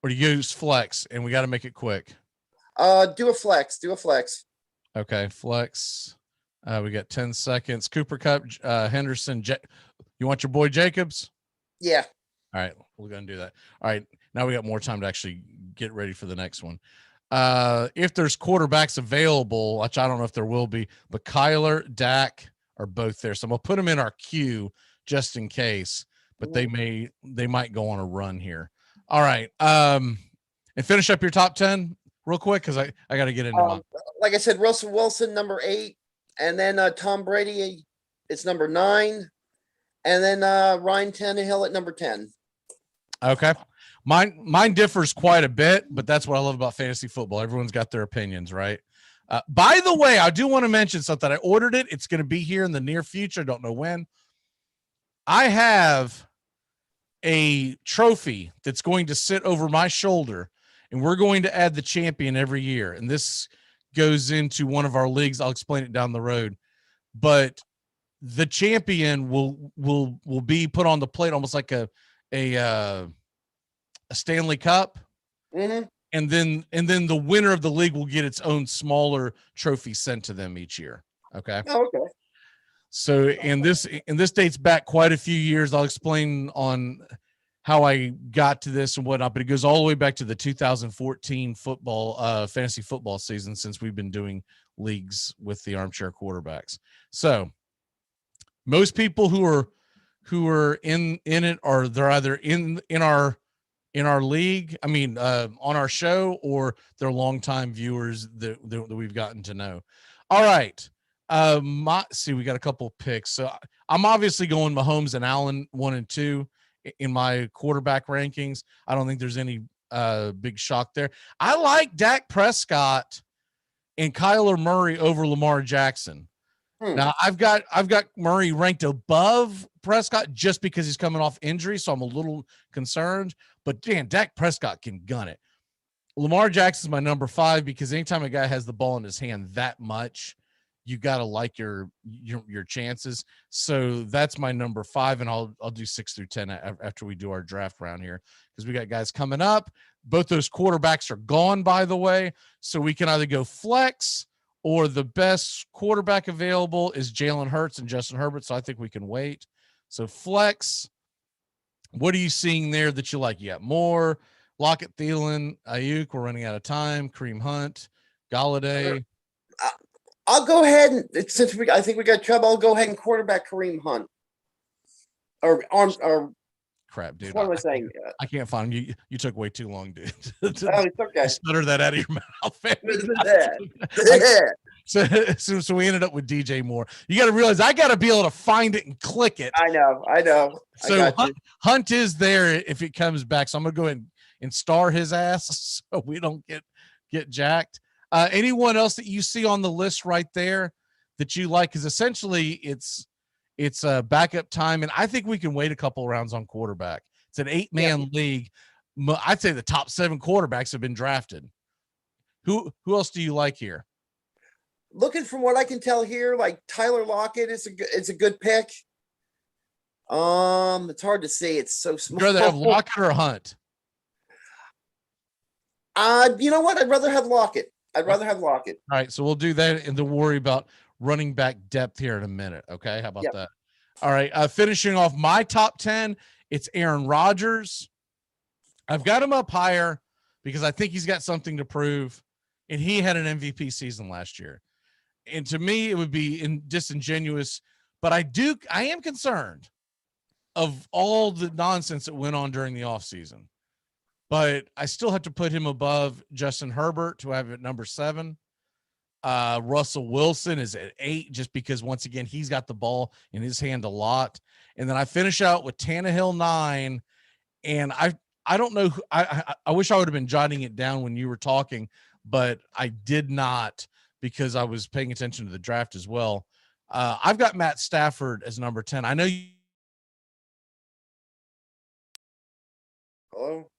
or do you use flex? And we got to make it quick. Do a flex. Okay, flex. We got 10 seconds. Cooper Kupp, Henderson. You want your boy Jacobs? Yeah. All right, we're going to do that. All right, now we got more time to actually get ready for the next one. If there's quarterbacks available, which I don't know if there will be, but Kyler, Dak are both there. So I'm going to put them in our queue just in case, but they might go on a run here. All right. And finish up your top 10 real quick because I got to get into mine. Like I said, Russell Wilson, number 8. And then Tom Brady, it's number 9. And then Ryan Tannehill at number 10. Okay. Mine differs quite a bit, but that's what I love about fantasy football. Everyone's got their opinions, right? By the way, I do want to mention something. I ordered it. It's going to be here in the near future. Don't know when. I have a trophy that's going to sit over my shoulder, and we're going to add the champion every year. And this goes into one of our leagues. I'll explain it down the road, but the champion will be put on the plate almost like a Stanley Cup. Mm-hmm. And then the winner of the league will get its own smaller trophy sent to them each year. Okay. Oh, okay. So, and this dates back quite a few years. I'll explain on how I got to this and whatnot, but it goes all the way back to the 2014 fantasy football season, since we've been doing leagues with the armchair quarterbacks. So most people who are in it are they're either in our league, on our show, or they're longtime viewers that we've gotten to know. All right. We got a couple picks. So I'm obviously going Mahomes and Allen 1 and 2 in my quarterback rankings. I don't think there's any big shock there. I like Dak Prescott and Kyler Murray over Lamar Jackson. Now I've got Murray ranked above Prescott just because he's coming off injury, so I'm a little concerned. But damn, Dak Prescott can gun it. Lamar Jackson's my number 5 because anytime a guy has the ball in his hand that much, you got to like your chances. So that's my number 5, and I'll do 6 through 10 after we do our draft round here because we got guys coming up. Both those quarterbacks are gone, by the way, so we can either go flex or the best quarterback available is Jalen Hurts and Justin Herbert. So I think we can wait. So flex, what are you seeing there that you like? You got more Lockett, Thielen, Ayuk. We're running out of time. Kareem Hunt, Galladay. I'll go ahead and I think we got trouble. I'll go ahead and quarterback Kareem Hunt. Or crap, dude. What am I saying? I can't find him. You took way too long, dude. It's okay. Stutter that out of your mouth. So we ended up with DJ Moore. You got to realize I got to be able to find it and click it. I know. So Hunt is there if it comes back. So I'm gonna go ahead and star his ass so we don't get jacked. Anyone else that you see on the list right there that you like? Because essentially it's a backup time, and I think we can wait a couple rounds on quarterback. It's an 8-man league. I'd say the top 7 quarterbacks have been drafted. Who else do you like here? Looking from what I can tell here, like Tyler Lockett is a good pick. It's hard to say. It's so small. Would you rather have Lockett or Hunt? You know what? I'd rather have Lockett. All right, so we'll do that, and then worry about running back depth here in a minute. Okay, how about that? All right, finishing off my top 10, it's Aaron Rodgers. I've got him up higher because I think he's got something to prove, and he had an MVP season last year. And to me, it would be disingenuous, but I am concerned of all the nonsense that went on during the offseason. But I still have to put him above Justin Herbert, who I have at number 7. Russell Wilson is at 8 just because, once again, he's got the ball in his hand a lot. And then I finish out with Tannehill 9. And I don't know. I wish I would have been jotting it down when you were talking, but I did not because I was paying attention to the draft as well. I've got Matt Stafford as number 10. I know you. Hello?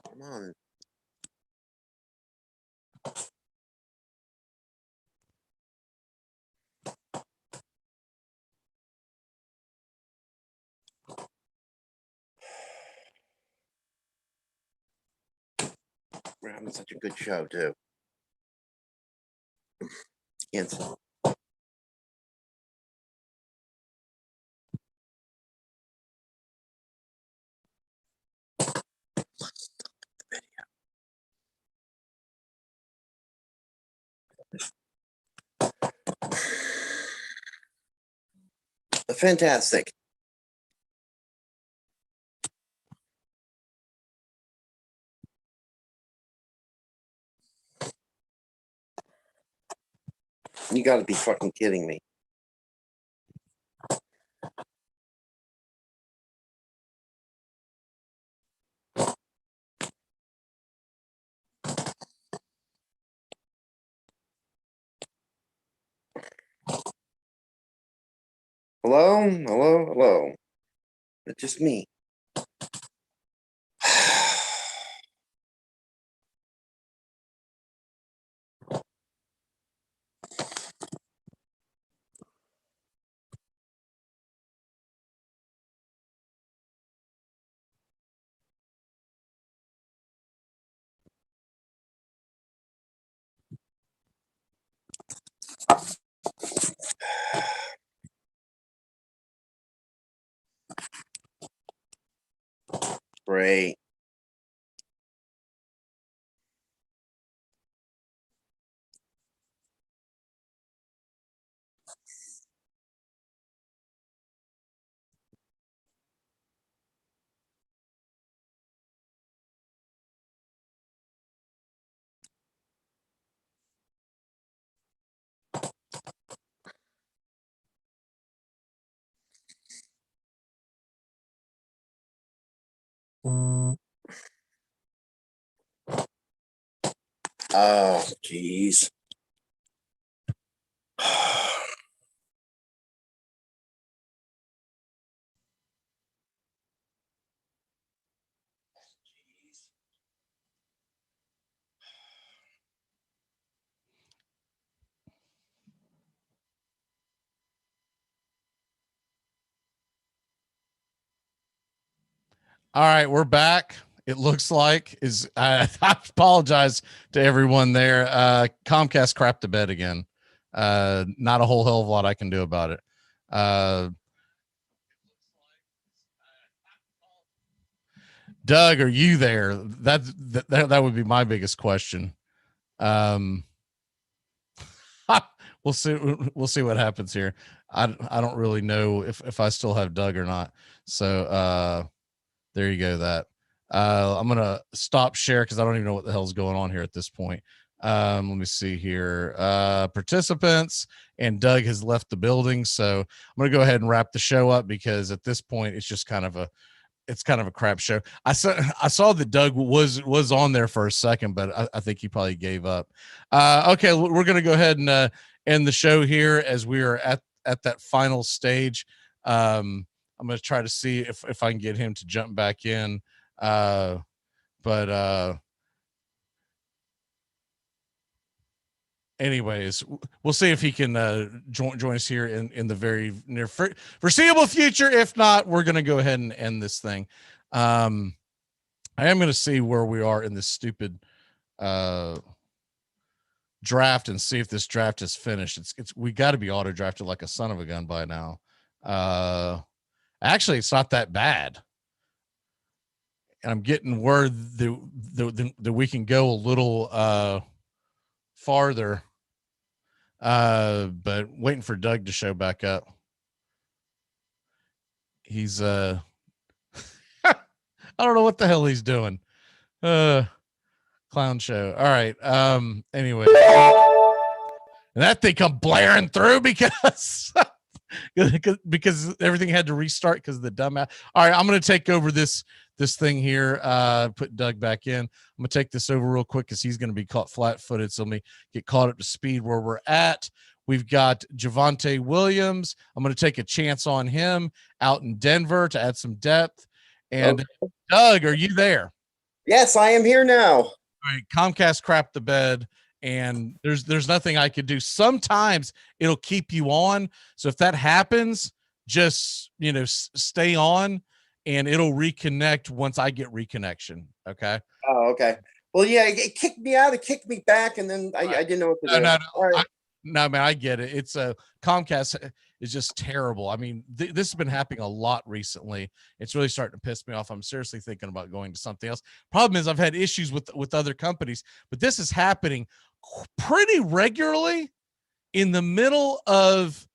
Come on. We're having such a good show, too. Cancel. Fantastic. You got to be fucking kidding me. Hello. It's just me. Great. Oh, jeez. All right, we're back. It looks like I apologize to everyone there. Comcast crapped the bed again. Not a whole hell of a lot I can do about it. Doug, are you there? That would be my biggest question. We'll see. We'll see what happens here. I don't really know if I still have Doug or not. So there you go. That I'm gonna stop share because I don't even know what the hell's going on here at this point. Let me see here. Participants, and Doug has left the building, so I'm gonna go ahead and wrap the show up because at this point it's just kind of a crap show. I saw that Doug was on there for a second, but I think he probably gave up. Okay, we're gonna go ahead and end the show here as we are at that final stage. I'm gonna try to see if I can get him to jump back in. Anyways, we'll see if he can join us here in the very near foreseeable future. If not, we're going to go ahead and end this thing. I am going to see where we are in this stupid draft and see if this draft is finished. We got to be auto drafted like a son of a gun by now. Actually, it's not that bad. And I'm getting word that we can go a little farther. But waiting for Doug to show back up. He's I don't know what the hell he's doing. Clown show. All right. Anyway, and that thing come blaring through because because everything had to restart because of the dumbass. All right, I'm gonna take over this thing here. Put Doug back in. I'm gonna take this over real quick because he's gonna be caught flat-footed. So let me get caught up to speed where we're at. We've got Javonte Williams. I'm gonna take a chance on him out in Denver to add some depth. And okay. Doug, are you there? Yes, I am here now. All right, Comcast crapped the bed, and there's nothing I could do. Sometimes it'll keep you on. So if that happens, just stay on. And it'll reconnect once I get reconnection. Okay. Oh, okay. Well, yeah, it kicked me out. It kicked me back, and then I didn't know what to do. No, man, I get it. It's Comcast is just terrible. I mean, this has been happening a lot recently. It's really starting to piss me off. I'm seriously thinking about going to something else. Problem is, I've had issues with other companies, but this is happening pretty regularly in the middle of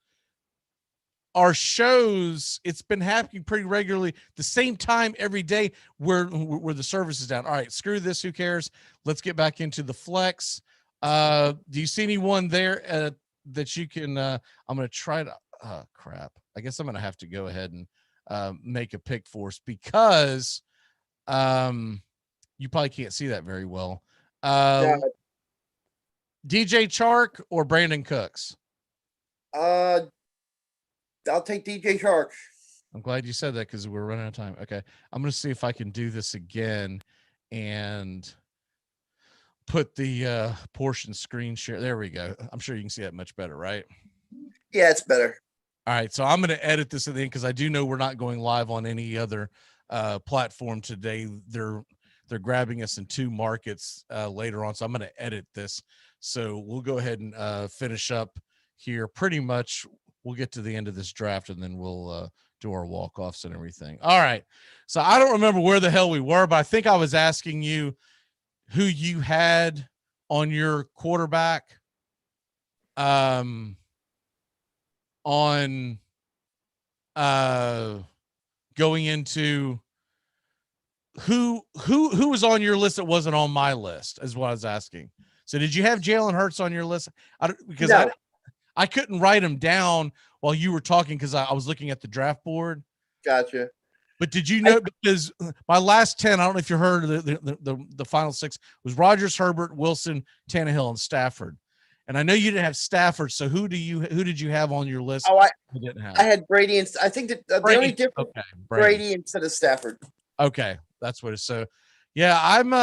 our shows. It's been happening pretty regularly the same time every day where the service is down. All right, screw this. Who cares? Let's get back into the flex. Do you see anyone there that you can, I'm going to try to, crap. I guess I'm going to have to go ahead and make a pick for us because you probably can't see that very well. DJ Chark or Brandon Cooks? I'll take DJ Chark. I'm glad you said that because we're running out of time. Okay. I'm going to see if I can do this again and put the portion screen share. There we go. I'm sure you can see that much better, right? Yeah, it's better. All right. So I'm going to edit this at the end because I do know we're not going live on any other platform today. They're grabbing us in 2 markets later on. So I'm going to edit this. So we'll go ahead and finish up here pretty much. We'll get to the end of this draft and then we'll do our walk-offs and everything. All right. So I don't remember where the hell we were, but I think I was asking you who you had on your quarterback on going into who was on your list that wasn't on my list is what I was asking. So did you have Jalen Hurts on your list? I couldn't write them down while you were talking because I was looking at the draft board. Gotcha. But did you know, because my last 10, I don't know if you heard the final 6 was Rodgers, Herbert, Wilson, Tannehill, and Stafford. And I know you didn't have Stafford, so who did you have on your list? Oh, you didn't have? I had Brady, and I think that the only difference Brady instead of Stafford. Okay, that's what it's. So, yeah, I'm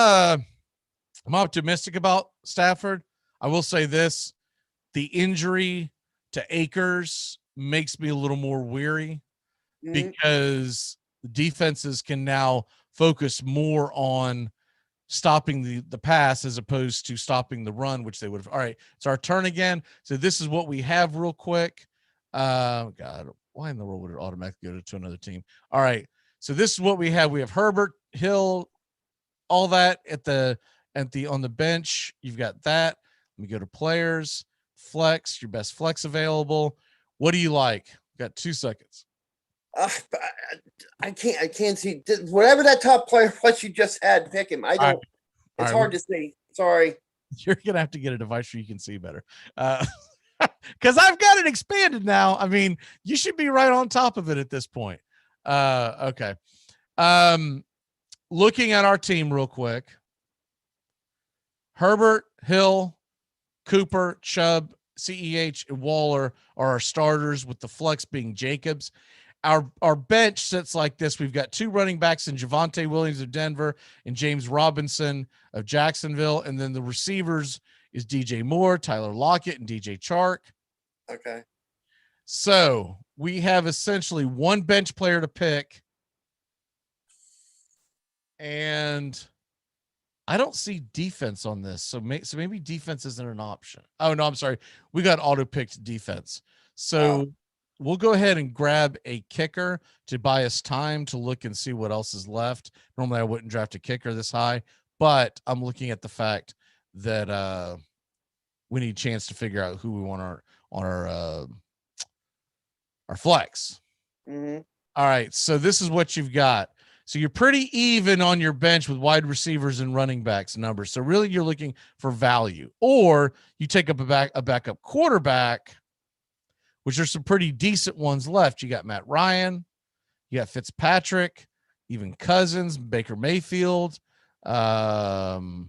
optimistic about Stafford. I will say this: the injury to Akers makes me a little more weary because defenses can now focus more on stopping the pass as opposed to stopping the run, which they would have. All right, it's our turn again. So this is what we have real quick. God, why in the world would it automatically go to another team? All right, so this is what we have. We have Herbert, Hill, all that on the bench. You've got that. Let me go to players, flex, your best flex available. What do you like? Got 2 seconds. I can't see whatever that top player was you just had. Pick him. I don't. All It's right, hard to see. Sorry. You're gonna have to get a device where you can see better. Because I've got it expanded now. I mean, you should be right on top of it at this point. Okay. Looking at our team real quick. Herbert, Hill, Cooper, Chubb, CEH, and Waller are our starters, with the flex being Jacobs. Our bench sits like this. We've got 2 running backs in Javonte Williams of Denver and James Robinson of Jacksonville. And then the receivers is DJ Moore, Tyler Lockett, and DJ Chark. Okay. So we have essentially 1 bench player to pick. And I don't see defense on this. So maybe defense isn't an option. Oh, no, I'm sorry. We got auto-picked defense. So we'll go ahead and grab a kicker to buy us time to look and see what else is left. Normally I wouldn't draft a kicker this high, but I'm looking at the fact that we need a chance to figure out who we want on our flex. Mm-hmm. All right, so this is what you've got. So you're pretty even on your bench with wide receivers and running backs numbers. So really you're looking for value, or you take up a backup quarterback, which are some pretty decent ones left. You got Matt Ryan, you got Fitzpatrick, even Cousins, Baker Mayfield. The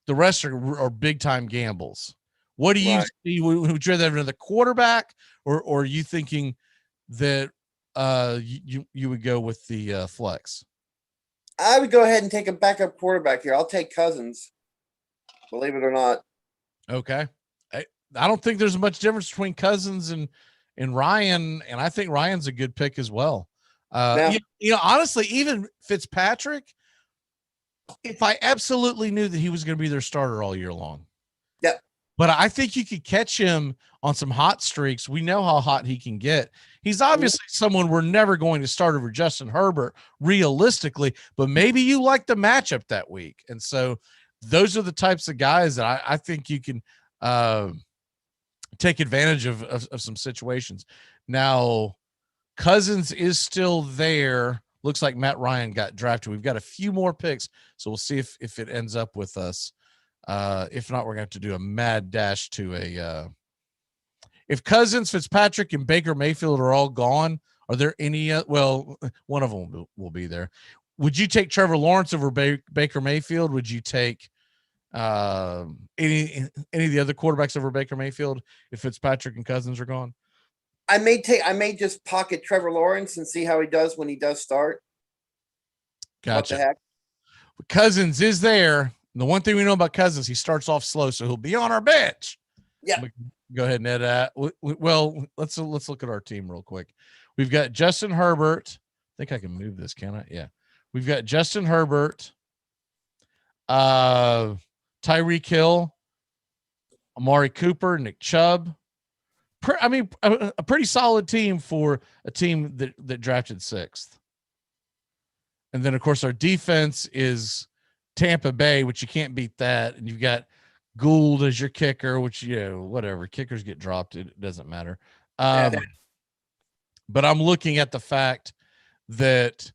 rest are big time gambles. What do you see? Would you rather have another quarterback, or are you thinking that you would go with the flex? I would go ahead and take a backup quarterback here. I'll take Cousins, believe it or not. Okay. I don't think there's much difference between Cousins and Ryan, and I think Ryan's a good pick as well. Honestly, even Fitzpatrick, if I absolutely knew that he was going to be their starter all year long. Yep. But I think you could catch him on some hot streaks. We know how hot he can get. He's obviously someone we're never going to start over Justin Herbert realistically, but maybe you like the matchup that week. And so those are the types of guys that I think you can take advantage of some situations. Now, Cousins is still there. Looks like Matt Ryan got drafted. We've got a few more picks, so we'll see if it ends up with us. If not, we're going to have to do a mad dash to if Cousins, Fitzpatrick, and Baker Mayfield are all gone, are there any? Well, one of them will be there. Would you take Trevor Lawrence over Baker Mayfield? Would you take any of the other quarterbacks over Baker Mayfield if Fitzpatrick and Cousins are gone? I may just pocket Trevor Lawrence and see how he does when he does start. Gotcha. What the heck? Cousins is there. The one thing we know about Cousins, he starts off slow, so he'll be on our bench. Yeah. Go ahead and edit. Well, let's look at our team real quick. We've got Justin Herbert. I think I can move this, can I? Yeah. We've got Justin Herbert, Tyreek Hill, Amari Cooper, Nick Chubb. A pretty solid team for a team that drafted 6th. And then, of course, our defense is Tampa Bay, which you can't beat that. And you've got Gould as your kicker, which, whatever. Kickers get dropped. It doesn't matter. But I'm looking at the fact that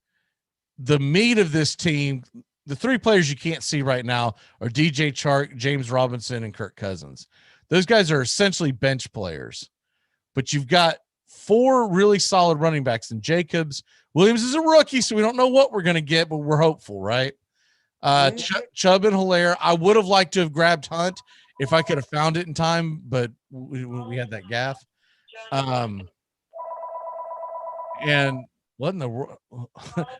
the meat of this team, the 3 players you can't see right now are DJ Chark, James Robinson, and Kirk Cousins. Those guys are essentially bench players. But you've got 4 really solid running backs in Jacobs. Williams is a rookie, so we don't know what we're going to get, but we're hopeful, right? Chubb and Hilaire. I would have liked to have grabbed Hunt if I could have found it in time, but we had that gaff. And what in the world?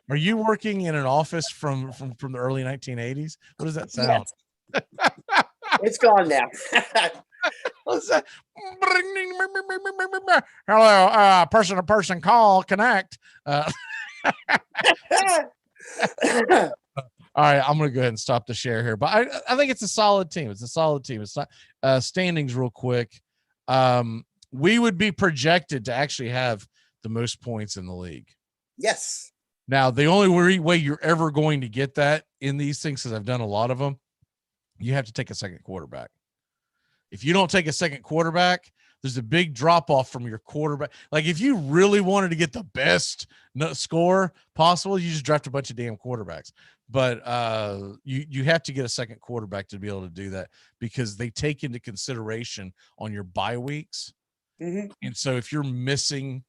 Are you working in an office from the early 1980s? What does that sound? Yes. It's gone now. What's that? Hello, person to person call, connect. All right, I'm going to go ahead and stop the share here. But I think it's a solid team. It's a solid team. It's not standings real quick. We would be projected to actually have the most points in the league. Yes. Now, the only way you're ever going to get that in these things, because I've done a lot of them, you have to take a second quarterback. If you don't take a second quarterback, there's a big drop off from your quarterback. Like if you really wanted to get the best score possible, you just draft a bunch of damn quarterbacks. But you have to get a second quarterback to be able to do that because they take into consideration on your bye weeks. Mm-hmm. And so if you're missing,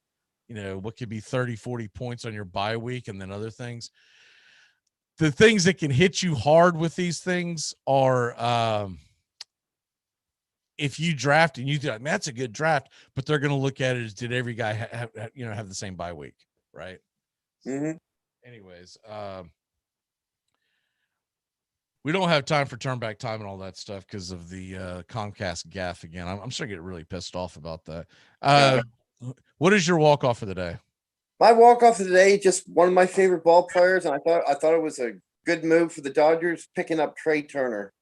what could be 30, 40 points on your bye week and then other things, the things that can hit you hard with these things are if you draft and you think that's a good draft, but they're going to look at it as did every guy have the same bye week, right? Mm-hmm. Anyways, we don't have time for turn back time and all that stuff because of the Comcast gaff again. I'm sure I get really pissed off about that. What is your walk off for the day? My walk off of the day, just one of my favorite ball players, and I thought it was a good move for the Dodgers picking up Trey Turner.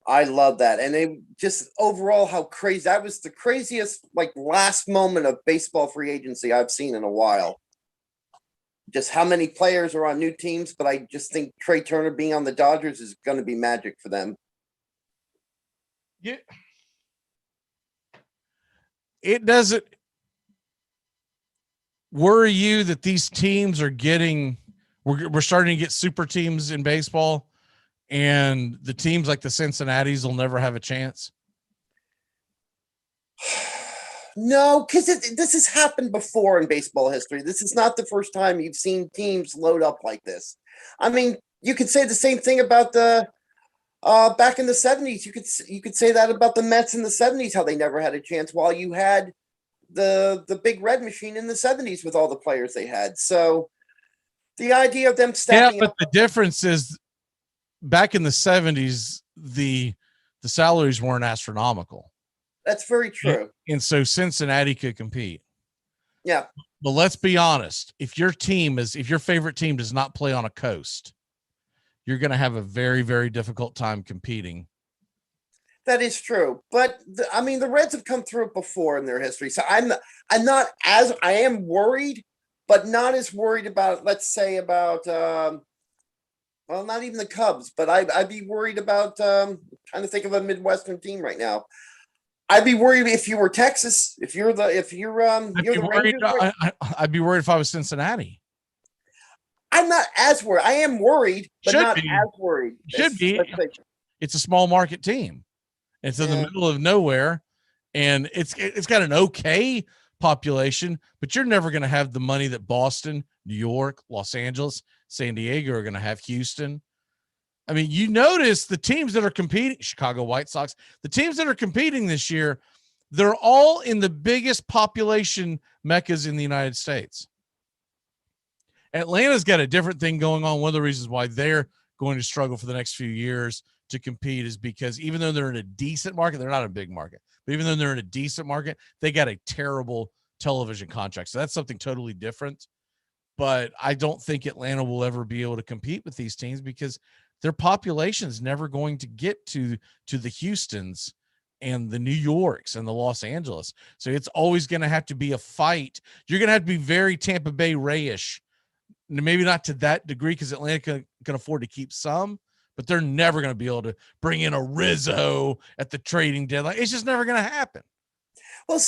I love that. And they just overall how crazy that was, the craziest last moment of baseball free agency I've seen in a while. Just how many players are on new teams, but I just think Trey Turner being on the Dodgers is going to be magic for them. Yeah. It doesn't worry you that these teams are we're starting to get super teams in baseball. And the teams like the Cincinnati's will never have a chance? No, because this has happened before in baseball history. This is not the first time you've seen teams load up like this. I mean, you could say the same thing about the back in the 70s. You could say that about the Mets in the 70s, how they never had a chance while you had the big red machine in the 70s with all the players they had. So the idea of them stepping but up. The difference is back in the 70s, the salaries weren't astronomical. That's very true. And so Cincinnati could compete. Yeah. But let's be honest. If your favorite team does not play on a coast, you're going to have a very, very difficult time competing. That is true. But the Reds have come through it before in their history. So I am worried, but not as worried about, let's say about, well, not even the Cubs, but I'd be worried about trying to think of a Midwestern team right now. I'd be worried if you were Texas, if you're the Rangers. I'd be worried if I was Cincinnati. I'm not as worried. I am worried, but not as worried. Should be. It's a small market team. It's in the middle of nowhere, and it's got an okay population, but you're never going to have the money that Boston, New York, Los Angeles, San Diego are going to have. Houston. I mean, you notice the teams that are competing, Chicago White Sox, the teams that are competing this year, they're all in the biggest population meccas in the United States. Atlanta's got a different thing going on. One of the reasons why they're going to struggle for the next few years to compete is because even though they're in a decent market, they're not a big market, but even though they're in a decent market, they got a terrible television contract. So that's something totally different. But I don't think Atlanta will ever be able to compete with these teams because their population is never going to get to the Houstons and the New Yorks and the Los Angeles. So it's always going to have to be a fight. You're going to have to be very Tampa Bay Ray-ish. Maybe not to that degree because Atlanta can afford to keep some, but they're never going to be able to bring in a Rizzo at the trading deadline. It's just never going to happen. Well,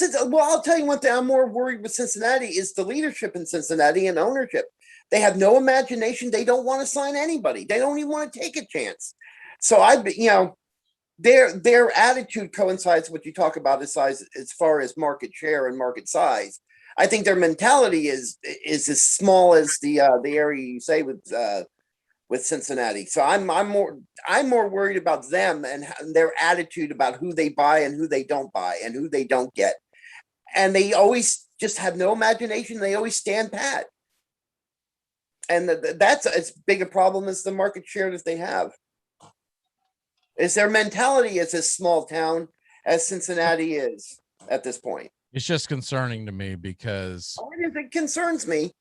I'll tell you one thing. I'm more worried with Cincinnati is the leadership in Cincinnati and ownership. They have no imagination. They don't want to sign anybody. They don't even want to take a chance. So their attitude coincides with what you talk about as far as market share and market size. I think their mentality is as small as the area you say with Cincinnati. So I'm more worried about them and their attitude about who they buy and who they don't buy and who they don't get. And they always just have no imagination. They always stand pat. And that's as big a problem as the market share that they have. Is their mentality as a small town as Cincinnati is at this point. It's just concerning to me because it concerns me.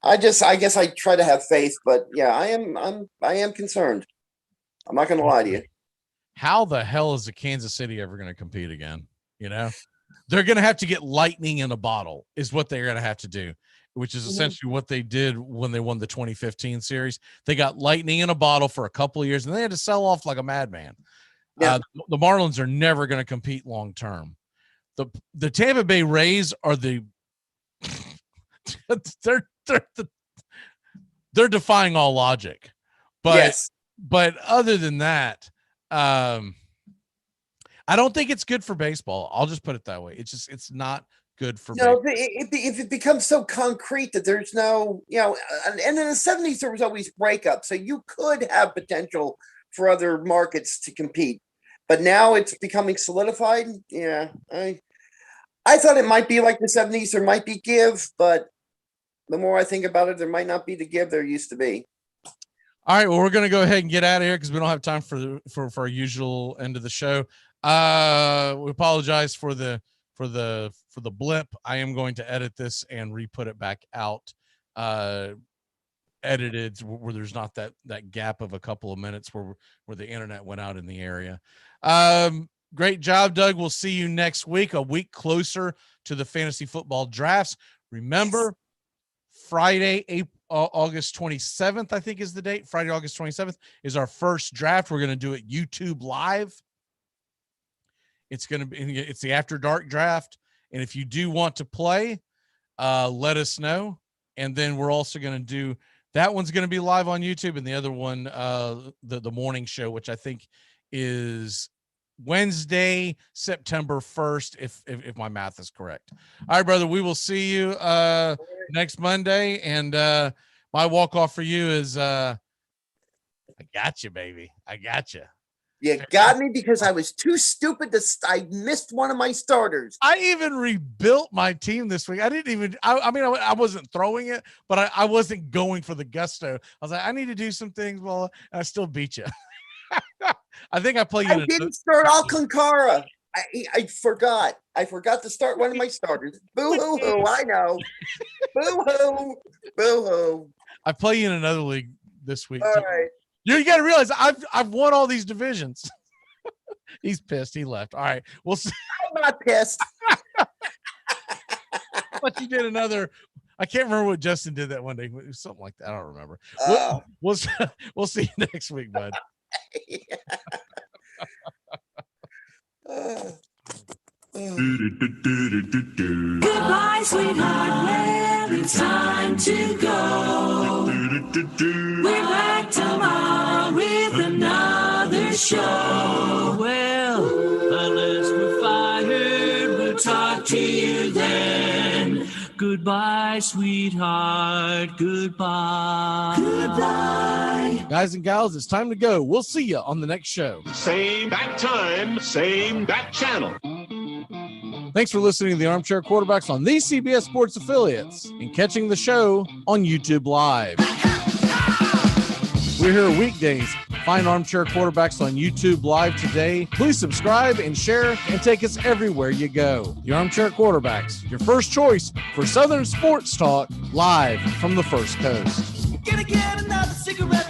I guess I try to have faith, but yeah, I am concerned. I'm not going to lie to you. How the hell is the Kansas City ever going to compete again? You know, they're going to have to get lightning in a bottle is what they're going to have to do, which is essentially what they did when they won the 2015 series. They got lightning in a bottle for a couple of years and they had to sell off like a madman. Yeah. The Marlins are never going to compete long-term. The Tampa Bay Rays are they're defying all logic, but other than that, I don't think it's good for baseball. I'll just put it that way. It's not good for baseball. If it becomes so concrete that there's no, and in the 70s there was always breakup, so you could have potential for other markets to compete, but now it's becoming solidified. Yeah, I thought it might be like the 70s. There might be give, but the more I think about it, there might not be the give there used to be. All right. Well, we're going to go ahead and get out of here because we don't have time for our usual end of the show. We apologize for the blip. I am going to edit this and re-put it back out, edited where there's not that gap of a couple of minutes where the internet went out in the area. Great job, Doug. We'll see you next week, a week closer to the fantasy football drafts. Remember, Friday, August 27th, I think is the date. Friday, August 27th is our first draft. We're going to do it YouTube live. It's the after dark draft. And if you do want to play, let us know. And then we're also going to do, that one's going to be live on YouTube. And the other one, the morning show, which I think is Wednesday, September 1st, if my math is correct. All right, brother, we will see you next Monday. And my walk-off for you is I got you, baby. I got you. You got me because I was too stupid I missed one of my starters. I even rebuilt my team this week. I didn't even, I wasn't throwing it, but I wasn't going for the gusto. I was like, I need to do some things. Well, I still beat you. I think I played. I didn't start Alcantara. I forgot. I forgot to start one of my starters. Boo hoo hoo! I know. Boo hoo. Boo hoo. I play you in another league this week. All right. You got to realize I've won all these divisions. He's pissed. He left. All right. We'll see. I'm not pissed. But you did another. I can't remember what Justin did that one day. It was something like that. I don't remember. We'll see you next week, bud. Goodbye, sweetheart. Well, it's time to go. We're back tomorrow with another show. Well, unless we're fired, we'll talk to you then. Goodbye, sweetheart. Goodbye. Goodbye. Guys and gals, it's time to go. We'll see you on the next show. Same bat time, same bat channel. Thanks for listening to the Armchair Quarterbacks on these CBS Sports affiliates and catching the show on YouTube Live. We're here weekdays. Find Armchair Quarterbacks on YouTube Live today. Please subscribe and share and take us everywhere you go. The Armchair Quarterbacks, your first choice for Southern sports talk, live from the First Coast. Gonna get another cigarette.